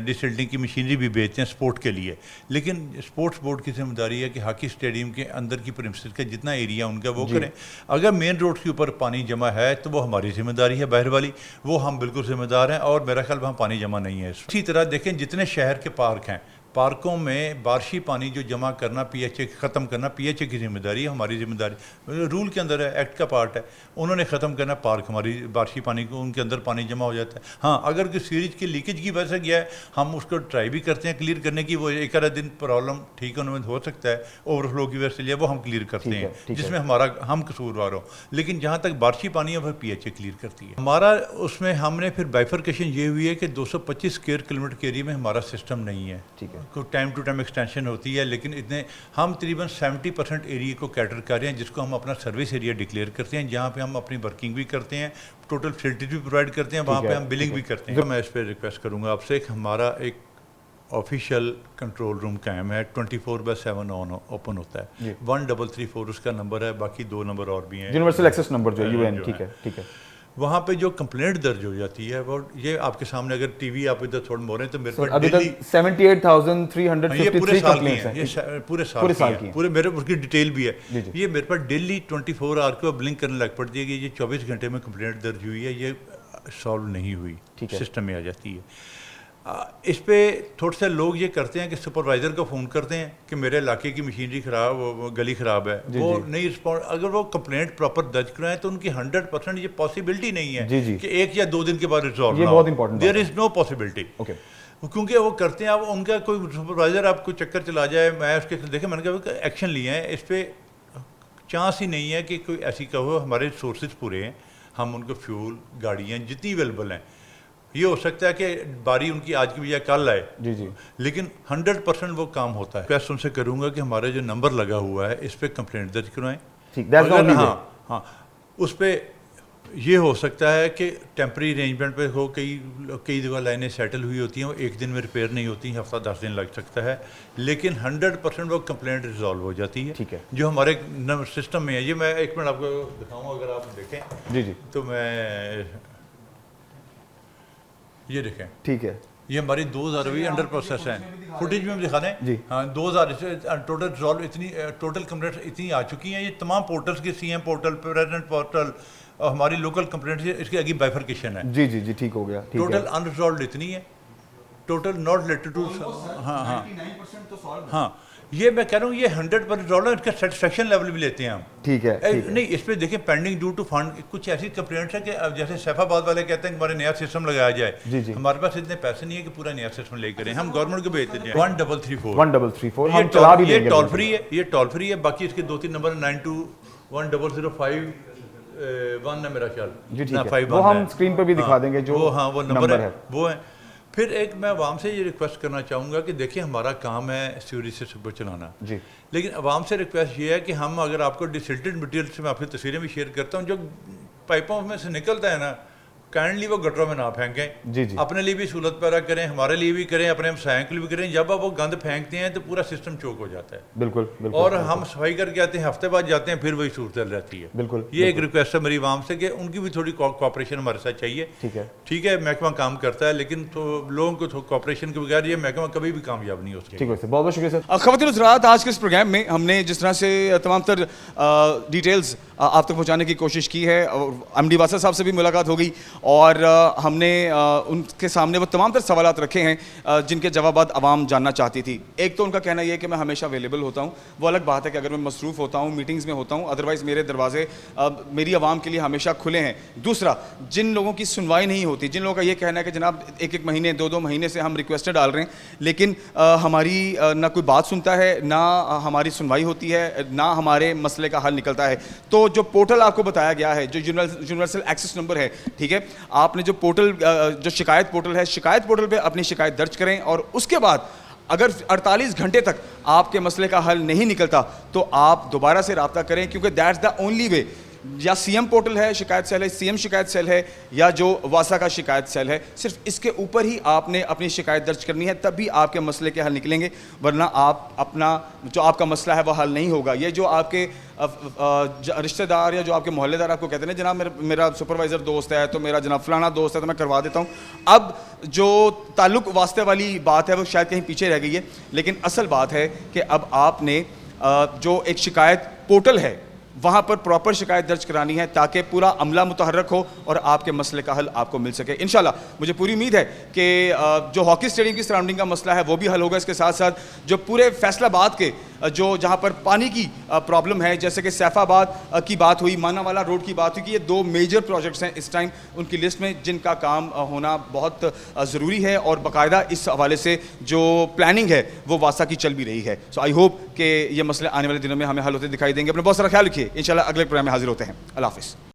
डिसल्टिंग की मशीनरी भी भेजते हैं स्पोर्ट के लिए। लेकिन स्पोर्ट्स बोर्ड की जिम्मेदारी है कि हॉकी स्टेडियम के अंदर की प्रीमिसेस का जितना एरिया उनका वो करें। अगर मेन रोड के ऊपर पानी जमा है तो वो हमारी जिम्मेदारी है, बाहर वाली वो हम बिल्कुल जिम्मेदार हैं और मेरा ख्याल वहाँ पानी जमा नहीं है। इसी तरह देखें, जितने शहर के पार्क हैं, पार्कों में बारिशी पानी जो जमा करना, PHA ख़त्म करना, PHA की जिम्मेदारी है, हमारी जिम्मेदारी रूल के अंदर है, एक्ट का पार्ट है। उन्होंने ख़त्म करना पार्क, हमारी बारिशी पानी को, उनके अंदर पानी जमा हो जाता है। हाँ, अगर कोई सीरीज की लीकेज की वजह से गया है, हम उसको ट्राई भी करते हैं क्लियर करने की। वो एक आधा दिन प्रॉब्लम ठीक है उनमें हो सकता है, ओवरफ्लो की वजह से लिया, वो हम क्लियर करते हैं जिसमें हमारा हम कसूरवार हो। लेकिन जहाँ तक बारिशी पानी है वह PHA क्लियर करती है। हमारा उसमें हमने फिर बाइफर्केशन ये हुई है कि 225 स्क्वायर किलोमीटर के एरिया में हमारा सिस्टम नहीं है, ठीक है, टाइम टू टाइम एक्सटेंशन होती है। लेकिन इतने हम तकरीबन 70% एरिया को कैटर कर रहे हैं, जिसको हम अपना सर्विस एरिया डिक्लेयर करते हैं, जहाँ पे हम अपनी वर्किंग भी करते हैं, टोटल फैसिलिटी भी प्रोवाइड करते हैं, वहाँ पे हम बिलिंग भी करते हैं। तो मैं इस पर रिक्वेस्ट करूँगा आपसे, हमारा एक ऑफिशियल कंट्रोल रूम कायम है, 24/7 ऑन ओपन होता है। 1334 उसका नंबर है, बाकी 2 नंबर और भी हैं, यूनिवर्सल एक्सेस नंबर जो यूएन, जो ठीक है। है, ठीक है। वहाँ पे जो कंप्लेंट दर्ज हो जाती है वो ये आपके सामने, अगर टीवी आप इधर थोड़ा मोड़ रहे हैं तो मेरे पास अभी डेली तक 78,353 ये पूरे साल की कंप्लेंट्स हैं, हैं। ये पूरे साल की हैं, पूरे मेरे उसकी डिटेल भी है। जी, जी। ये मेरे पास डेली 24 आवर को ब्लिंक करने लग पड़ती है कि ये 24 घंटे में कंप्लेंट दर्ज हुई है, ये सॉल्व नहीं हुई, ठीक है। सिस्टम में आ जाती है। इस पे थोड़े से लोग ये करते हैं कि सुपरवाइज़र को फ़ोन करते हैं कि मेरे इलाके की मशीनरी ख़राब, वो गली ख़राब है, वो नहीं रिस्पॉन्ड। अगर वो कंप्लेंट प्रॉपर दर्ज कराएं तो उनकी 100% ये पॉसिबिलिटी नहीं है कि 1 या 2 दिन के बाद रिजॉल्व ये बहुत important there is no possibility. Okay, क्योंकि वो करते हैं, अब उनका कोई सुपरवाइज़र आपको चक्कर चला जाए, मैं उसके देखें मैंने कहा एक्शन लिए हैं, इस पर चांस ही नहीं है कि कोई ऐसी कहो। हमारे सोर्सेज पूरे हैं, हम उनको फ्यूल, गाड़ियाँ जितनी अवेलेबल हैं, ये हो सकता है कि बारी उनकी आज की बजाय कल आए, जी जी, लेकिन 100% वो काम होता है। मैं उनसे करूँगा कि हमारे जो नंबर लगा हुआ है इस पर कंप्लेंट दर्ज करवाएं। ठीक, that's the only way। हाँ, उस पर ये हो सकता है कि टेम्प्रेरी अरेंजमेंट पे हो, कई जगह लाइनें सेटल हुई होती हैं, वो 1 दिन में रिपेयर नहीं होती, हफ्ता 10 दिन लग सकता है, लेकिन 100% वो कंप्लेंट रिजॉल्व हो जाती है। ठीक है, जो हमारे सिस्टम में है। ये मैं 1 मिनट आपको दिखाऊँ, अगर आप देखें जी जी, तो मैं ये देखें, ठीक है, ये हमारी 2000 भी अंडर प्रोसेस हैं, फुटेज में भी दिखा दें जी। हाँ, 2000 टोटल रिजॉल्व, इतनी टोटल कंप्लेंट्स इतनी आ चुकी हैं। ये तमाम पोर्टल्स के सीएम पोर्टल, प्रेसिडेंट पोर्टल और हमारी लोकल कंप्लेंट्स, इसकी आगे बाइफर्केशन है। जी जी जी, ठीक हो गया, ठीक है। टोटल अनरिजॉल्व इतनी है, टोटल नॉट रिलेटेड टू। हाँ हाँ हाँ, ये मैं कह रहा हूँ ये 100% रिजॉल्व है, इसका सेटिस्फेक्शन लेवल भी लेते हैं हम। ठीक है, ठीक है। नहीं, इस पे देखें पेंडिंग ड्यू टू फंड, कुछ ऐसी कंप्लेंट्स है कि अब जैसे सैफाबाद वाले कहते हैं कि हमारे नया सिस्टम लगाया जाए, जी जी, हमारे पास इतने पैसे नहीं है कि पूरा नया सिस्टम ले करें, हम गवर्नमेंट को भेज देते हैं। 1334 1334 हम चला भी ये देंगे। टोल फ्री है, ये टोल फ्री है। बाकी इसके 2-3 नंबर 921005 1 है मेरा ख्याल जी, ठीक ना, है, 5 वो हम स्क्रीन पे भी दिखा देंगे जो वो नंबर है वो है। फिर एक मैं आवाम से ये रिक्वेस्ट करना चाहूँगा कि देखिए हमारा काम है सीवरेज से सुपर चलाना जी, लेकिन आवाम से रिक्वेस्ट ये है कि हम, अगर आपको डिसिल्टेड मटीरियल से मैं आपकी तस्वीरें भी शेयर करता हूँ, जो पाइपों में से निकलता है ना, काइंडली वो गटरों में ना फेंकें। जी जी, अपने लिए भी सहूलत पैदा करें, हमारे लिए भी करें, अपने हमसायों के लिए भी करें। जब आप वो गंद फेंकते हैं तो पूरा सिस्टम चोक हो जाता है। बिल्कुल बिल्कुल। और हम सफाई करके आते हैं, हफ्ते बाद जाते हैं, फिर वही सूरत रहती है। बिल्कुल, ये एक रिक्वेस्ट है मेरी आवाम से कि उनकी भी थोड़ी कोऑपरेशन हमारे साथ चाहिए। ठीक है, ठीक है, महकमा काम करता है, लेकिन तो लोगों को कोऑपरेशन के बगैर ये महकमा कभी भी कामयाब नहीं हो सकता। ठीक है सर, बहुत बहुत शुक्रिया सर। ख़वातीन हज़रात, आज के इस प्रोग्राम में हमने जिस तरह से तमाम तर डिटेल्स आप तक पहुंचाने की कोशिश की है, एमडी वासा साहब से भी मुलाकात हो गई और हमने उनके सामने वो तमाम तर सवालात रखे हैं जिनके जवाबात आवाम जानना चाहती थी। एक तो उनका कहना यह है कि मैं हमेशा अवेलेबल होता हूँ, वो अलग बात है कि अगर मैं मसरूफ़ होता हूँ, मीटिंग्स में होता हूँ, अदरवाइज़ मेरे दरवाजे मेरी आवाम के लिए हमेशा खुले हैं। दूसरा, जिन लोगों की सुनवाई नहीं होती, जिन लोगों का ये कहना है कि जनाब 1-1 महीने 2-2 महीने से हम रिक्वेस्टें डाल रहे हैं, लेकिन हमारी ना कोई बात सुनता है, ना हमारी सुनवाई होती है, ना हमारे मसले का हल निकलता है। तो जो पोर्टल आपको बताया गया है, जो यूनिवर्सल एक्सेस नंबर है, ठीक है, आपने जो पोर्टल, जो शिकायत पोर्टल है, शिकायत पोर्टल पे अपनी शिकायत दर्ज करें और उसके बाद अगर 48 घंटे तक आपके मसले का हल नहीं निकलता तो आप दोबारा से रब्ता करें, क्योंकि दैट्स द ओनली वे। या सीएम पोर्टल है, शिकायत सेल है, सीएम शिकायत सेल है, या जो वासा का शिकायत सेल है, सिर्फ इसके ऊपर ही आपने अपनी शिकायत दर्ज करनी है, तभी आपके मसले के हल निकलेंगे, वरना आप अपना जो आपका मसला है वह हल नहीं होगा। ये जो आपके रिश्तेदार या जो आपके मोहल्लेदार आपको कहते हैं जनाब मेरा सुपरवाइज़र दोस्त है, तो मेरा जनाब फलाना दोस्त है, तो मैं करवा देता हूँ, अब जो ताल्लुक़ वास्ते वाली बात है वो शायद कहीं पीछे रह गई है। लेकिन असल बात है कि अब आपने जो एक शिकायत पोर्टल है वहाँ पर प्रॉपर शिकायत दर्ज करानी है, ताकि पूरा अमला मुतहर्रक हो और आपके मसले का हल आपको मिल सके। इंशाल्लाह मुझे पूरी उम्मीद है कि जो हॉकी स्टेडियम की सराउंडिंग का मसला है वो भी हल होगा। इसके साथ साथ जो पूरे फैसलाबाद के जो जहाँ पर पानी की प्रॉब्लम है, जैसे कि सैफाबाद की बात हुई, मानावाला रोड की बात हुई, कि ये 2 मेजर प्रोजेक्ट्स हैं इस टाइम उनकी लिस्ट में, जिनका काम होना बहुत ज़रूरी है और बाकायदा इस हवाले से जो प्लानिंग है वो वासा की चल भी रही है। सो आई होप कि ये मसले आने वाले दिनों में हमें हल होते दिखाई देंगे। अपने बहुत सारा ख्याल रखिए, इंशाल्लाह अगले प्रोग्राम में हाजिर होते हैं। अल्लाह हाफ़िज़।